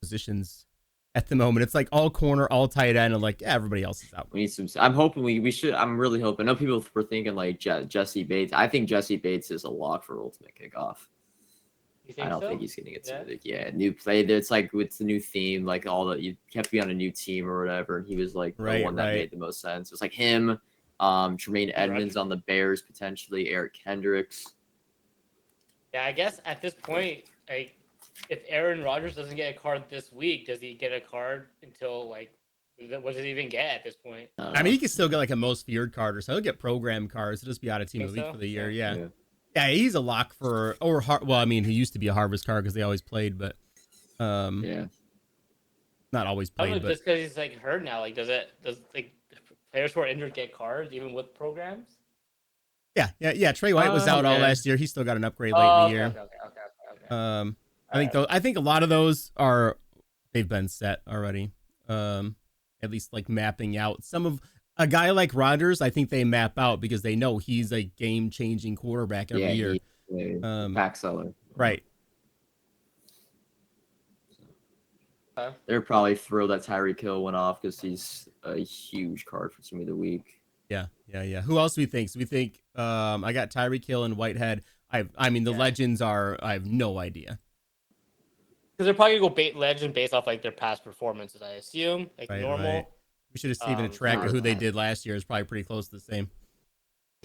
positions at the moment. It's like all corner, all tight end, and like everybody else is out. We need some. I'm hoping we should. I'm really hoping. I know people were thinking like Jesse Bates. I think Jesse Bates is a lock for Ultimate Kickoff. I don't think he's gonna get to new play. It's like with the new theme, like you kept me on a new team or whatever, and he was like the one that made the most sense. It was like him, Tremaine Edmonds on the Bears potentially, Eric Kendricks. Yeah, I guess at this point, like, if Aaron Rodgers doesn't get a card this week, does he get a card until like? What does he even get at this point? I mean, he can still get like a most feared card, or so he'll get program cards. He'll just be out of team Think elite so? for the year. Sure. Yeah. Yeah. Yeah, he's a lock for well, I mean, he used to be a harvest card because they always played, but Yeah. not always I don't played. know, But just because he's like hurt now, like does like players who are injured get cards even with programs? yeah. Trey White was out all yeah. last year. He still got an upgrade late in Oh, the year. okay. I think a lot of those they've been set already. At least like mapping out some of a guy like Rodgers. I think they map out because they know he's a game changing quarterback every year. Pack seller. Right. They're probably thrilled that Tyreek Hill went off because he's a huge card for Team of the Week. Yeah. Who else do we think? So we think I got Tyreek Hill and Whitehead. I mean the legends are. I have no idea. Because they're probably gonna go legend based off like their past performances, I assume, like normal. Right. We should have seen a track of who they did last year. Is probably pretty close to the same.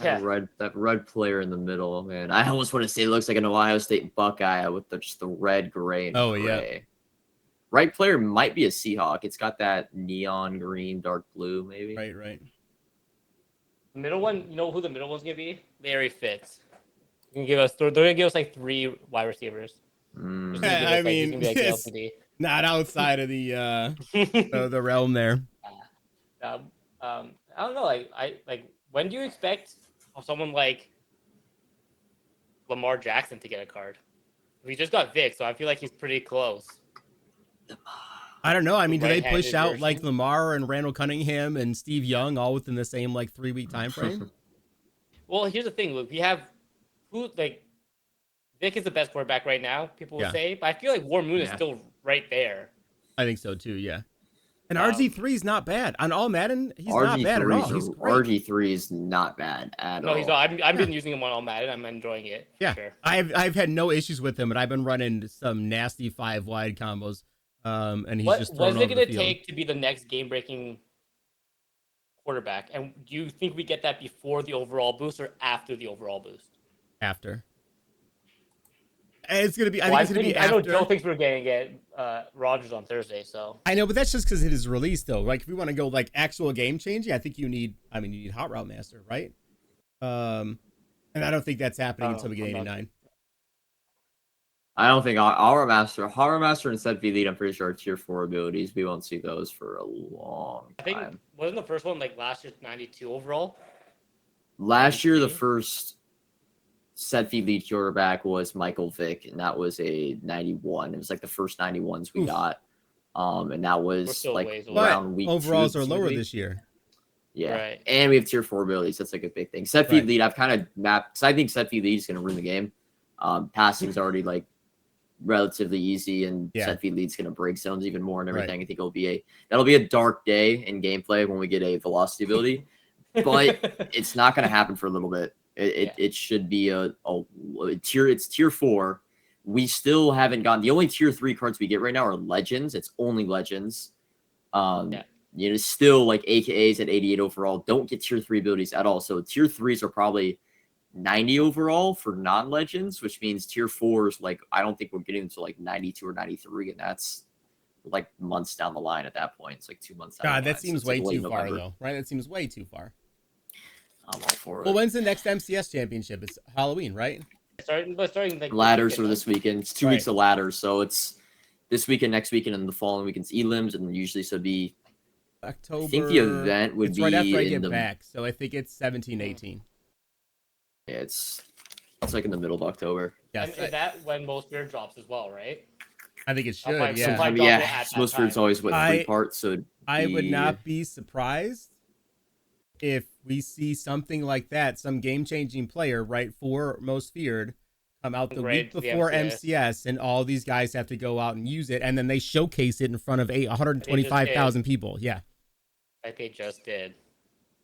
Yeah. That red player in the middle, man. I almost want to say it looks like an Ohio State Buckeye with just the red, gray, and gray. Yeah. Right player might be a Seahawk. It's got that neon green, dark blue, maybe. Right. Middle one, you know who the middle one's gonna be? Larry Fitz. They're gonna give us like 3 wide receivers. I mean, not outside of the the realm there. I don't know. When do you expect someone like Lamar Jackson to get a card? We just got Vic, so I feel like he's pretty close. I don't know. I mean, do they push out version? like Lamar and Randall Cunningham and Steve Young all within the same like 3-week time frame? Well, here's the thing, Luke. We have Vic is the best quarterback right now, people will say, but I feel like Warren Moon is still right there. I think so too, yeah. And RG3 is not bad. On all Madden, he's not bad at all. He's great. RG3 is not bad at all. No, he's not. I've been using him on all Madden. I'm enjoying it. Yeah, sure. I've had no issues with him, and I've been running some nasty 5 wide combos. And he's just what's it going to take to be the next game-breaking quarterback? And do you think we get that before the overall boost or after the overall boost? After. It's gonna be. I think it's gonna be after. I know Joe thinks we're getting it Rodgers on Thursday, so I know, but that's just because it is released, though. Like, if we want to go like actual game changing, I think you need. I mean, you need Hot Route Master, right? And I don't think that's happening until we get 89. I don't think Hot Route Master and Set V Lead, I'm pretty sure are tier 4 abilities. We won't see those for a long time. I think wasn't the first one like last year's 92 overall? Last year, the first Set V Lead quarterback was Michael Vick, and that was a 91. It was like the first 91s we got. And that was like around week 2. Overalls are lower this year. Yeah. Right. And we have tier 4 abilities. That's like a big thing. Set V Lead, I've kind of mapped. So I think Set V Lead is going to ruin the game. Passing's already like relatively easy, and Set V Lead's going to break zones even more and everything. I think that'll be a dark day in gameplay when we get a velocity ability, but it's not going to happen for a little bit. It should be a tier. It's tier 4. We still haven't gotten the only tier 3 cards we get right now are legends. It's only legends. You know, still like AKAs at 88 overall. Don't get tier 3 abilities at all. So tier 3s are probably 90 overall for non-legends, which means tier 4s, like, I don't think we're getting to like 92 or 93, and that's like months down the line at that point. It's like 2 months down the line. God, that seems way too far, though, right? That seems way too far. I'm all for it. Well, when's the next MCS championship? It's Halloween, right? Starting like ladders are this weekend. It's 2 weeks of ladders, so it's this weekend, next weekend, and the following weekend's elims, and usually so be October. I think the event would be right after I in get back, so I think it's 17, 18. Yeah, it's like in the middle of October. Yes, and is that when most beer drops as well, right? I think it should. Most Beard's always with 3 parts, so I would not be surprised if we see something like that, some game-changing player, right, for Most Feared, come out the week before MCS, and all these guys have to go out and use it, and then they showcase it in front of 125,000 people. Yeah. Like they just did.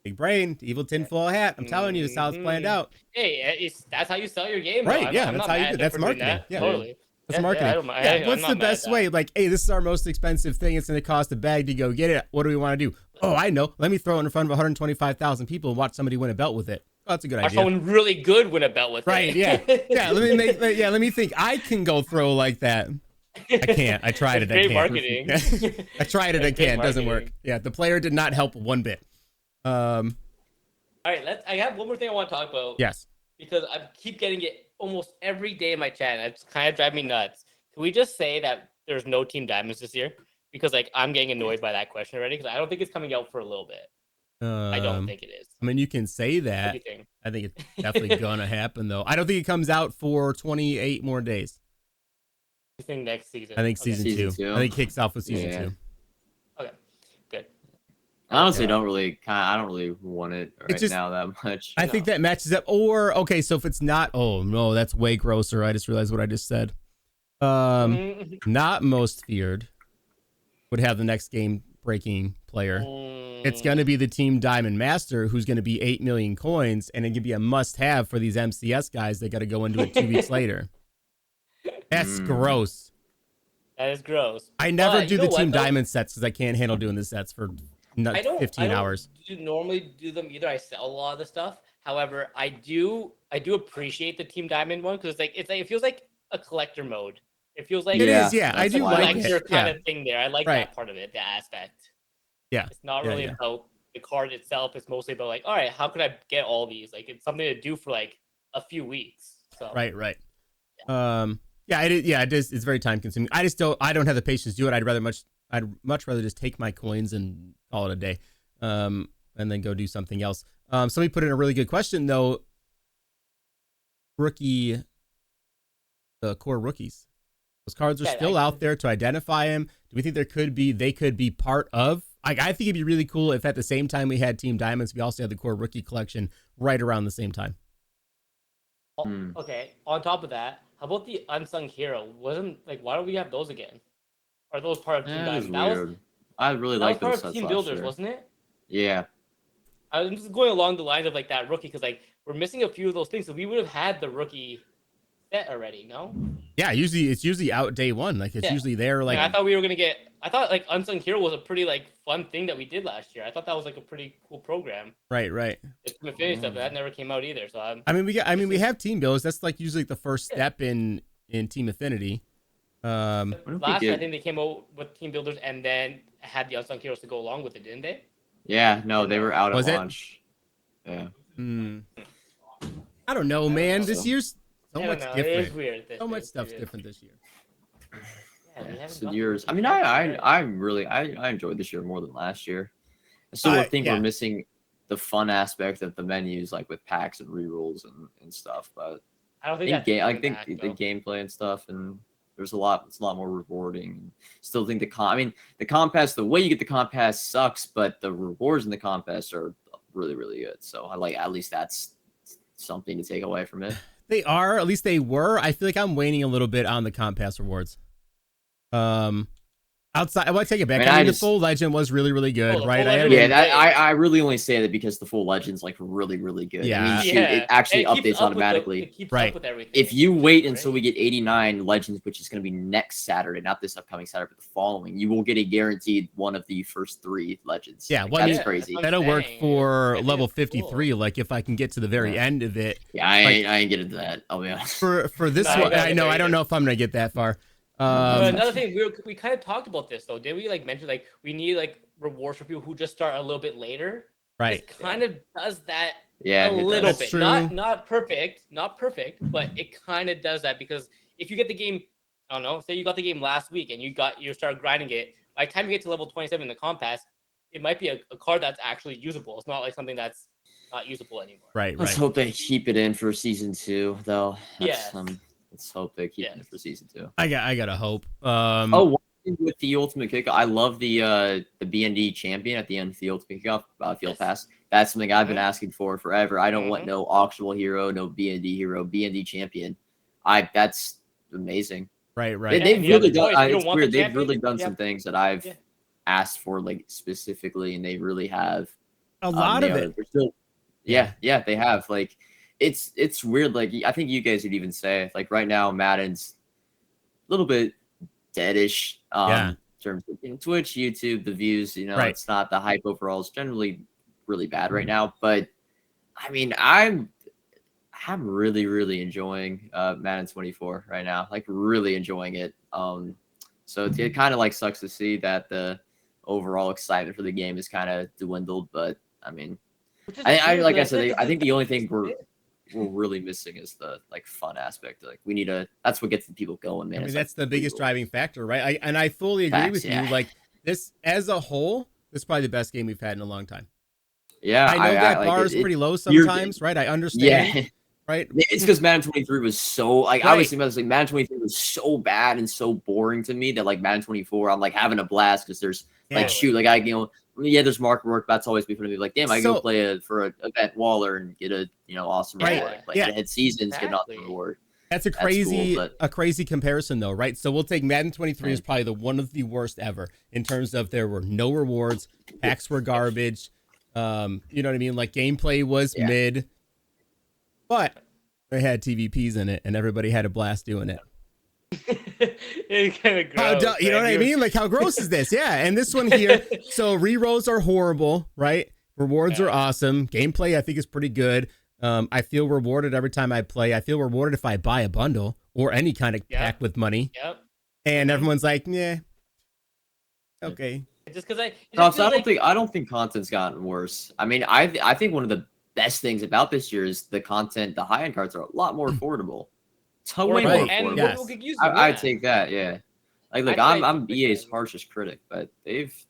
Big brain, evil tinfoil hat. I'm telling you, this is how it's planned out. Hey, that's how you sell your game, right? Yeah, that's how you do it. That's marketing. Yeah, totally. That's marketing. What's the best way? Like, hey, this is our most expensive thing. It's going to cost a bag to go get it. What do we want to do? Oh, I know. Let me throw it in front of 125,000 people and watch somebody win a belt with it. that's a good Or idea. someone really good win a belt with Right? it. Yeah. Let me think. I can go throw like that. I can't. I tried it. I Great can't. marketing. I tried it. I That's great can't. It doesn't work. marketing. Yeah, the player did not help one bit. All right, I have one more thing I want to talk about. Yes. Because I keep getting it almost every day in my chat. And it's kind of driving me nuts. Can we just say that there's no Team Diamonds this year? Because like I'm getting annoyed by that question already. Because I don't think it's coming out for a little bit. I don't think it is. I mean, you can say that. What do you think? I think it's definitely gonna happen, though. I don't think it comes out for 28 more days. You think next season? I think season Season 2. two. I think it kicks off with season Yeah. 2. Okay, good. I honestly I don't really want it right just- now that much. I think that matches up. Or okay, so if it's not, oh no, that's way grosser. I just realized what I just said. Not most feared would have the next game breaking player. It's going to be the Team Diamond Master, who's going to be 8 million coins, and it can be a must-have for these MCS guys. They got to go into it 2 weeks later. That's gross. That is gross. I never But do you the know what, Team though? Diamond sets because I can't handle doing the sets for 15 hours. I don't normally do them either. I sell a lot of the stuff. However, I do appreciate the Team Diamond one because it feels like a collector mode. It feels like It Yeah, is, yeah. I that's do why I like like collector it. kind Yeah. of thing there. I like Right. that part of it, the aspect. Yeah. It's not Yeah, really yeah. about the card itself. It's mostly about like, all right, how could I get all these? Like it's something to do for like a few weeks. So Right. Yeah, it is. It's very time consuming. I don't have the patience to do it. I'd much rather just take my coins and call it a day. And then go do something else. Somebody put in a really good question though. The core rookies. Those cards are still out there to identify them. Do we think they could be part of? I think it'd be really cool if at the same time we had Team Diamonds, we also had the core rookie collection right around the same time. Okay. On top of that, how about the unsung hero? Why don't we have those again? Are those part of Team That is Diamond? weird. I really That was like part those of sets Team last Builders, year. wasn't it? Yeah. I'm just going along the lines of like that rookie because like we're missing a few of those things, so we would have had the rookie set already. No. Yeah, it's usually out day one. Like it's usually there. Like I thought we were gonna get. I thought like unsung hero was a pretty like fun thing that we did last year. I thought that was like a pretty cool program. right. The Team Affinity stuff, but that never came out either. So we have team builders. That's like usually the first step in Team Affinity. last year I think they came out with Team Builders and then had the unsung heroes to go along with it, didn't they? Yeah, no, they were out Was at it? launch. Yeah. I don't know, man. This So- year's so I much don't know. It is different. weird. So much stuff's different this year. Yeah, we haven't So gotten yours. the I mean, rookie I enjoyed this year more than last year. I still think yeah. we're missing the fun aspect of the menus, like with packs and rerolls and stuff. But I don't think I that's think, coming the back, though. gameplay and stuff, and it's a lot more rewarding. Still think the comp pass, the way you get the comp pass sucks, but the rewards in the comp pass are really, really good. So I like, at least that's something to take away from it. They are, at least they were. I feel like I'm waning a little bit on the comp pass rewards. Outside, I want to take it back. I mean, the full legend was really, really good, the right? full I legend haven't- was I really only say that because the full legend's like really, really good. Yeah. I mean, shoot, Yeah. it actually And it keeps updates up with automatically. it keeps Right. up with everything. If you wait until Right. we get 89 legends, which is going to be next Saturday, not this upcoming Saturday, but the following, you will get a guaranteed one of the first 3 legends. Yeah, Like, well, I that's mean, crazy. I'm That'll work saying. for I think level it's 53. cool. Like if I can get to the very Yeah. end of it. Yeah, I ain't getting to that. I'll be honest. For this No, one, I I know. agree. I don't know if I'm gonna get that far. Another thing, we kind of talked about this though. Did we like mention like we need like rewards for people who just start a little bit later? Right. This kind of does that Yeah, a it little does. That's bit. true. Not perfect, but it kind of does that because if you get the game, I don't know, say you got the game last week and you start grinding it. By the time you get to level 27 in the comp pass, it might be a card that's actually usable. It's not like something that's not usable anymore. Right. Let's hope they keep it in for season 2, though. Yes. Let's hope they keep it in Yes. for season 2. I gotta hope. One thing with the ultimate kickoff, I love the BND champion at the end of the ultimate kickoff field Yes. pass. That's something I've been asking for forever. I don't want Mhm. no auctionable hero, no BND hero, BND champion. That's amazing. Right. They've you have really the done. choice. You don't It's want the weird. They've champion? really done Yeah. some things that I've Yeah. asked for, like specifically, and they really have. A lot of nailed it. They're still, yeah, they have. Like, it's weird. Like, I think you guys would even say, like, right now, Madden's a little bit deadish. Yeah. In terms of Twitch, YouTube, the views. Right. It's not the hype overall. It's generally really bad right now. But I mean, I'm really enjoying Madden 24 right now. Like really enjoying it. So it kind of like sucks to see that the overall excitement for the game is kind of dwindled. But I mean, I like I said, I think the only thing we're really missing is the like fun aspect. Like we need that's what gets the people going, man. I mean, It's that's like the biggest real driving factor, right? I fully agree facts, with yeah. you. Like this as a whole, this is probably the best game we've had in a long time. Yeah, I know that like bar is pretty low you're- sometimes, right? I understand, Yeah. right? It's because Madden 23 was so like I Right. was thinking about this, like Madden 23 was so bad and so boring to me that like Madden 24 I'm like having a blast because there's Yeah. like shoot like I yeah there's market work that's always been fun to me like damn I So- go play for an event Waller and get a awesome Right. reward like Yeah. head seasons get an awesome Exactly. reward. That's a That's crazy, cool, but- a crazy comparison though, right? So we'll take Madden 23 is probably the one of the worst ever in terms of there were no rewards, packs were garbage. You know what I mean? Like gameplay was Yeah. mid, but they had TVPs in it and everybody had a blast doing it. It's kind of How gross. you know man. what I mean? Like how gross is this? Yeah. And this one here, so rerolls are horrible, right? Rewards are awesome. Gameplay I think is pretty good. I feel rewarded every time I play. I feel rewarded if I buy a bundle or any kind of Yeah. pack with money. Yep. And everyone's like, yeah, okay. Just because No, so I don't think content's gotten worse. I mean, I think one of the best things about this year is the content. The high end cards are a lot more affordable. It's way more Right. and affordable. Yes. people could use them, I'd yeah. take that. Yeah. Like, look, I'd say I'm it's EA's been- harshest critic, but it's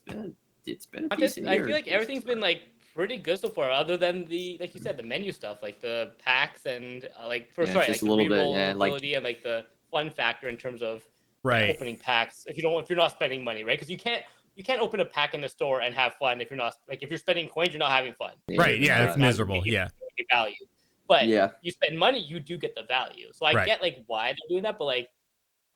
been a I decent year. feel like everything's been like pretty good so far, other than the like you said, the menu stuff, like the packs and like Yeah, like just the a little bit, reroll yeah, like- ability and like the fun factor in terms of Right. opening packs if you're not spending money, right? Because you can't open a pack in the store and have fun if you're not like if you're spending coins, you're not having fun. Right. Yeah. It's not miserable. making Yeah. any value. But Yeah. you spend money, you do get the value. So I Right. get like why they're doing that, but like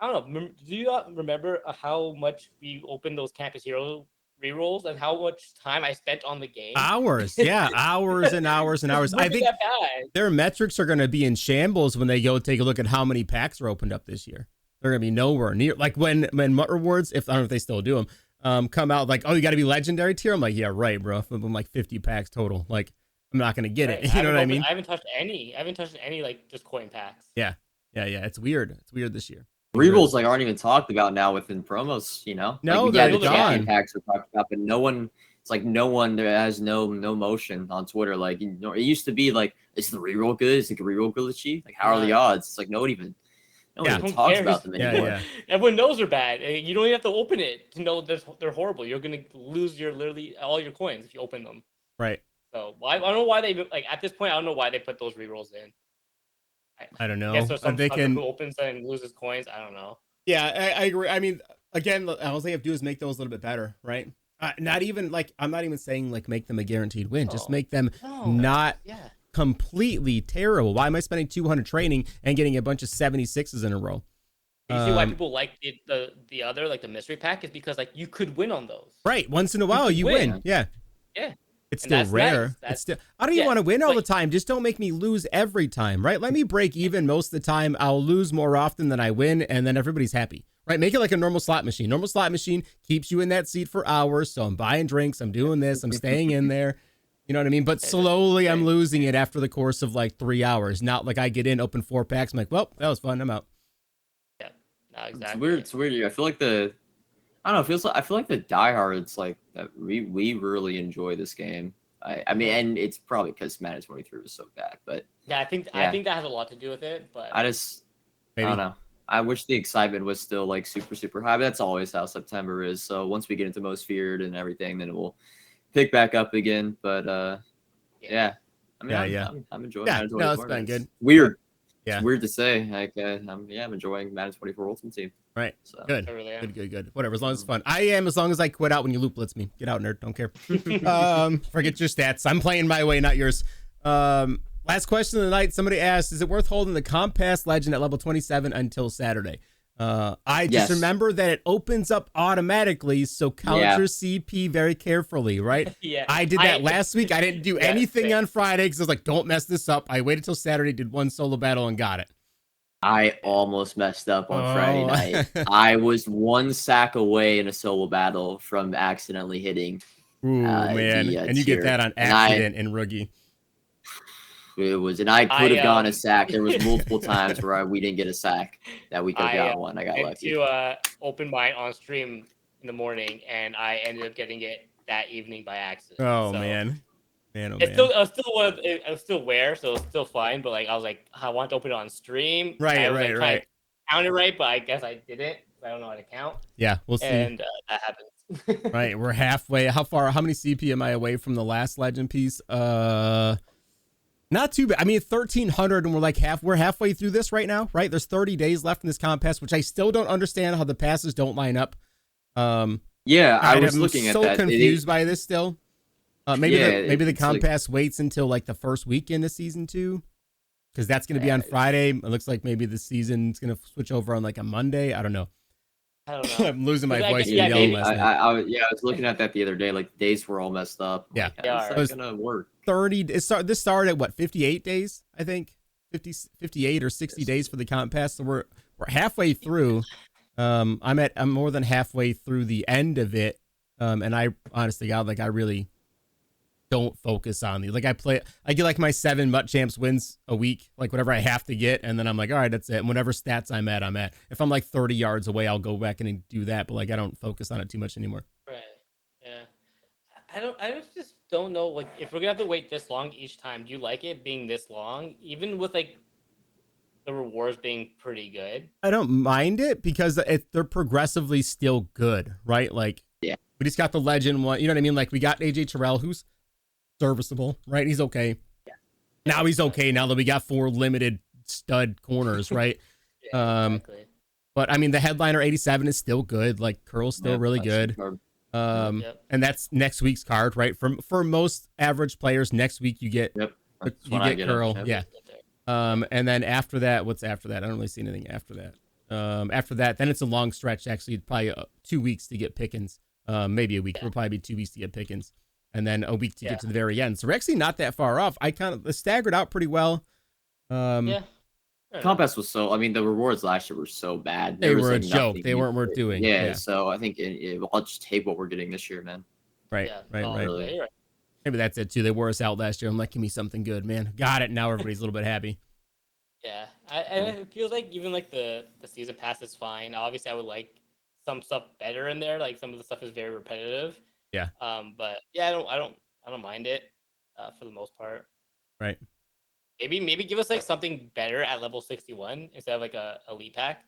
I don't know. Do you remember how much we opened those Campus Hero rerolls and how much time I spent on the game? Hours. Yeah. Hours and hours and hours. I Wasn't think that bad. their metrics are going to be in shambles when they go take a look at how many packs are opened up this year. They're going to be nowhere near like when MUT rewards, if I don't know if they still do them, come out like, oh, you got to be legendary tier. I'm like, yeah, right, bro. I'm like 50 packs total. Like, I'm not going to get Right. it. You know what I mean? I haven't touched any. I haven't touched any like just coin packs. Yeah. It's weird. It's weird this year. Rerolls like aren't even talked about now within promos. You know, No, like, yeah, they're the champion gone. packs are talked about, but no one. It's like no one there has no motion on Twitter. Like it used to be like, is the reroll good? Is the reroll glitchy? Like how are the odds? It's like no one even Yeah. talks about them Yeah, anymore. yeah. Everyone knows they're bad. You don't even have to open it to know they're horrible. You're gonna lose your literally all your coins if you open them. Right. So I don't know why they like at this point. I don't know why they put those rerolls in. I don't know. Guess there's some They sucker can. who opens and loses coins. I don't know. Yeah, I agree. I mean, again, all they have to do is make those a little bit better, right? Not even like I'm not even saying like make them a guaranteed win. Just No. make them No. not Yeah. completely terrible. Why am I spending 200 training and getting a bunch of 76s in a row? You see why people like the other like the mystery pack is because like you could win on those. Right. Once in a while, could you win. win. Yeah. Yeah. It's And still that's rare. nice. It's still. I don't even yeah, want to win all the but- time. Just don't make me lose every time. Right. Let me break even most of the time. I'll lose more often than I win, and then everybody's happy. Right. Make it like a normal slot machine. Normal slot machine keeps you in that seat for hours. So I'm buying drinks. I'm doing this. I'm staying in there. You know what I mean? But slowly I'm losing it after the course of like 3 hours. Not like I get in, open 4 packs. I'm like, well, that was fun. I'm out. Yeah. No, exactly. It's weird. It's weird. I feel like I don't know. It feels like I feel like the diehards like that. We really enjoy this game. I mean, and it's probably because Madden 23 was so bad, but Yeah, I think that has a lot to do with it. But I Maybe. don't know. I wish the excitement was still like super high. But that's always how September is. So once we get into most feared and everything, then it will pick back up again. But yeah. I mean, Yeah. I'm enjoying. Yeah, Madden no, it's 24. been good. Weird. Yeah. It's weird to say. Like I'm enjoying Madden 24 Ultimate Team. Right. So Good. I really am. Good. Whatever. As long as it's fun. I am as long as I quit out when you loop blitz me. Get out, nerd. Don't care. Forget your stats. I'm playing my way, not yours. Last question of the night. Somebody asked, is it worth holding the Compass Legend at level 27 until Saturday? I just Yes. remember that it opens up automatically, so count Yeah. your CP very carefully, right? Yeah. I did that last week. I didn't do Yeah, anything same. on Friday because I was like, don't mess this up. I waited till Saturday, did one solo battle, and got it. I almost messed up on Friday Oh. night. I was one sack away in a solo battle from accidentally hitting. Ooh, man. the, And you get tier. that on And I- accident in Roogie. It was, and I could have gone a sack. There was multiple I times where we didn't get a sack that we could have got one. I got went lucky. to open mine on stream in the morning, and I ended up getting it that evening by accident. Oh So man, oh it's man. I was still aware, so it's still fine. But like I was like, I want to open it on stream. Right, I was right, like, right. trying to count it right, but I guess I didn't. I don't know how to count. Yeah, we'll see. And that happens. Right, we're halfway. How many CP am I away from the last legend piece? Not too bad. I mean, 1,300, and we're halfway through this right now, right? There's 30 days left in this comp pass, which I still don't understand how the passes don't line up. Yeah, I was I'm looking at so that. confused by this still. Maybe the it's comp like- pass waits until like the first weekend of season 2, because that's going to be on Friday. It looks like maybe the season's going to switch over on like a Monday. I don't know. I don't know. I'm losing my I voice. guess- from yeah, yelling maybe. last night. I was looking at that the other day. Like the days were all messed up. Yeah. Like, They how's are. that gonna work? 30. This started at what, 58 days? I think 58 or 60 days for the comp pass. So we're halfway through. I'm more than halfway through the end of it. And I honestly, God, like I really don't focus on these. Like I get like my 7 Mutt Champs wins a week, like whatever I have to get, and then I'm like, all right, that's it. And whatever stats I'm at. If I'm like 30 yards away, I'll go back and do that. But like I don't focus on it too much anymore. Right. Yeah. I just don't know. Like, if we're gonna have to wait this long each time, do you like it being this long? Even with like the rewards being pretty good. I don't mind it because they're progressively still good, right? Like, yeah, we just got the legend one. You know what I mean? Like, we got AJ Terrell, who's serviceable, right? He's okay. Yeah. Now he's okay. Now that we got 4 limited stud corners, right? Exactly. But I mean, the headliner 87 is still good. Like, Curl's still really good. And that's next week's card, right? For most average players, next week you get Curl. Yeah. And then after that, what's after that? I don't really see anything after that. After that, then it's a long stretch. Actually, probably 2 weeks to get Pickens. Maybe a week. It'll probably be 2 weeks to get Pickens, and then a week to get to the very end. So we're actually not that far off. I kind of staggered out pretty well. Compass was so. I mean, the rewards last year were so bad. They were a joke. They weren't worth doing. Yeah. So I think I'll just take what we're getting this year, man. Right. Really. Maybe that's it too. They wore us out last year. I'm like, give me something good, man. Got it. Now everybody's a little bit happy. Yeah, it feels like even like the season pass is fine. Obviously, I would like some stuff better in there. Like some of the stuff is very repetitive. Yeah. But yeah, I don't mind it for the most part. Right. Maybe give us like something better at level 61 instead of like a elite pack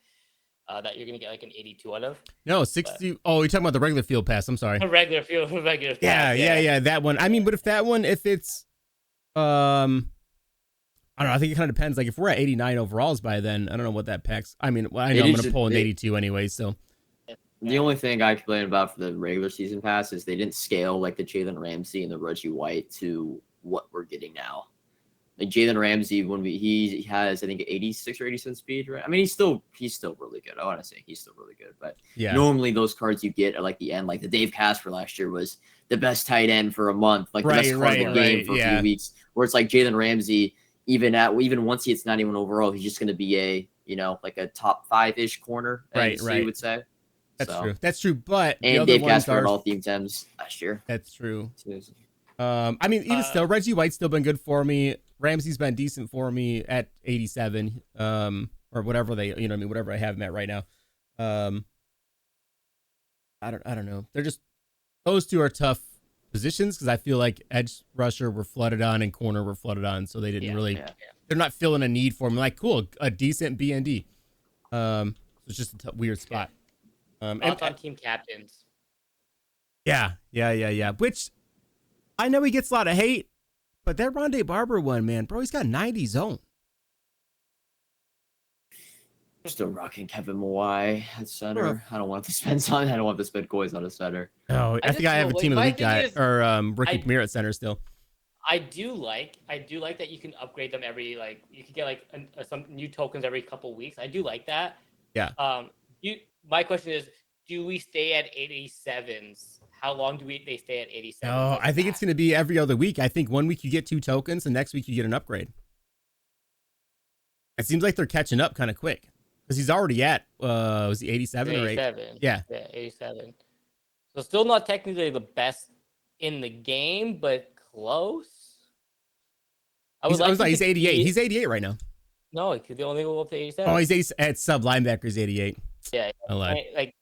that you're gonna get like an 82 out of. No, 60. But, oh, you're talking about the regular field pass. I'm sorry. Regular pass. Yeah. That one. I mean, but if it's I don't know. I think it kind of depends. Like if we're at 89 overalls by then, I don't know what that pack's. I mean, I know I'm going to pull an 82 anyway. So the only thing I complain about for the regular season pass is they didn't scale like the Jalen Ramsey and the Reggie White to what we're getting now. Like Jalen Ramsey, he has I think 86 or 87 speed, right? I mean, he's still really good. I want to say he's still really good, but normally those cards you get at like the end, like the Dave Casper last year was the best tight end for a month, like the best card in the game for a few weeks. Where it's like Jalen Ramsey. Even once he hits 91 overall, he's just going to be a like a top 5-ish corner, right? You would say. That's true. But and Dave Casper had all themed Thames last year. That's true. I mean, even still, Reggie White's still been good for me. Ramsey's been decent for me at 87, or whatever whatever I have him at right now. I don't know. They're just those two are tough positions because I feel like edge rusher were flooded on and corner were flooded on, so they didn't they're not feeling a need for them. Like, cool, a decent BND. So it's just a weird spot. And on team captains. Yeah. Which I know he gets a lot of hate, but that Rondé Barber one, man, bro, he's got 90 zone. Still rocking Kevin Mawai at center. I don't want to spend coins on a center. Oh, I think I have a team of the week guy or Ricky Premier at center still. I do like that you can upgrade them every you can get like some new tokens every couple weeks. I do like that. Yeah. My question is, do we stay at 87s? How long do they stay at 87s? Oh, I think it's going to be every other week. I think 1 week you get 2 tokens, and next week you get an upgrade. It seems like they're catching up kind of quick. Because he's already at, was he 87 or 8? Yeah, 87. So still not technically the best in the game, but close. He's 88. He's 88 right now. No, they only go up to 87. Oh, he's at sub linebacker. He's 88. Yeah. I lied.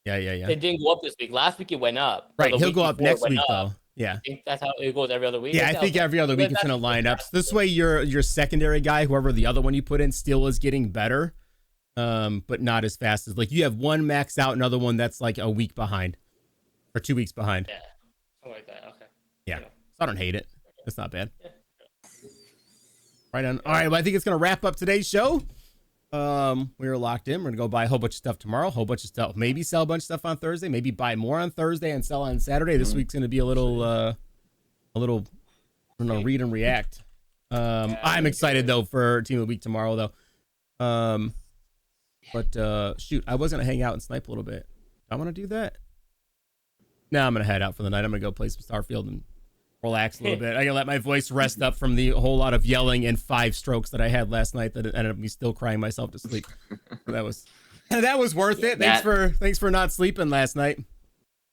Yeah. It didn't go up this week. Last week it went up. Right. He'll go up next week though. Yeah. I think that's how it goes every other week. Yeah, I think every other week it's gonna line up. So this way, your secondary guy, whoever the other one you put in, still is getting better, but not as fast as you have one maxed out, another one that's like a week behind, or 2 weeks behind. Yeah, something like that. Okay. Yeah, so I don't hate it. It's not bad. Yeah. Right on. All right, well, I think it's gonna wrap up today's show. We are locked in. We're gonna go buy a whole bunch of stuff tomorrow. A whole bunch of stuff. Maybe sell a bunch of stuff on Thursday. Maybe buy more on Thursday and sell on Saturday. This week's gonna be a little, I don't know, read and react. I'm excited though for Team of the Week tomorrow though. But shoot, I was gonna hang out and snipe a little bit. I want to do that. Now I'm gonna head out for the night. I'm gonna go play some Starfield and relax a little bit. I gotta let my voice rest up from the whole lot of yelling and 5 strokes that I had last night that ended up me still crying myself to sleep. that was worth it. Thanks for not sleeping last night.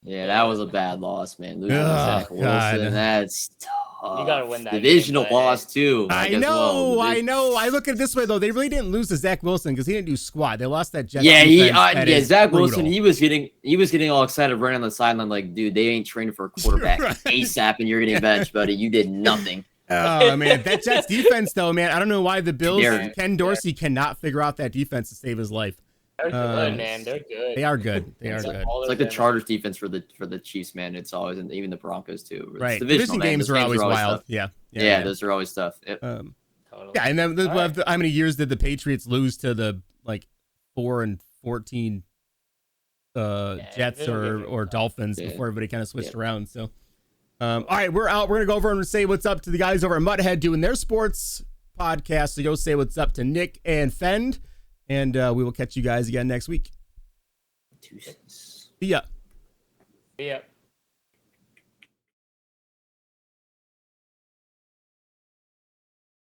Yeah, that was a bad loss, man. Losing Zach Wilson, that's tough. You gotta win that divisional game, loss too. I know. I look at it this way though. They really didn't lose to Zach Wilson because he didn't do squat. They lost that Jets. Yeah, Zach Wilson. He was getting all excited running on the sideline like, dude, they ain't training for a quarterback ASAP, and you're getting benched, buddy. You did nothing. Oh man, that Jets defense though, man. I don't know why the Bills, Ken Dorsey cannot figure out that defense to save his life. They're good, man. They're good. They are good. They are good. It's like the Chargers defense for the Chiefs, man. It's always, and even the Broncos too. Right. Division games are always wild. Yeah, those are always tough. Yep. Totally. Yeah, and then how many years did the Patriots lose to the 4-14 Jets or Dolphins before everybody kind of switched around? So, all right, we're out. We're gonna go over and say what's up to the guys over at Mudhead doing their sports podcast. So go say what's up to Nick and Fend. And we will catch you guys again next week. See ya. See ya.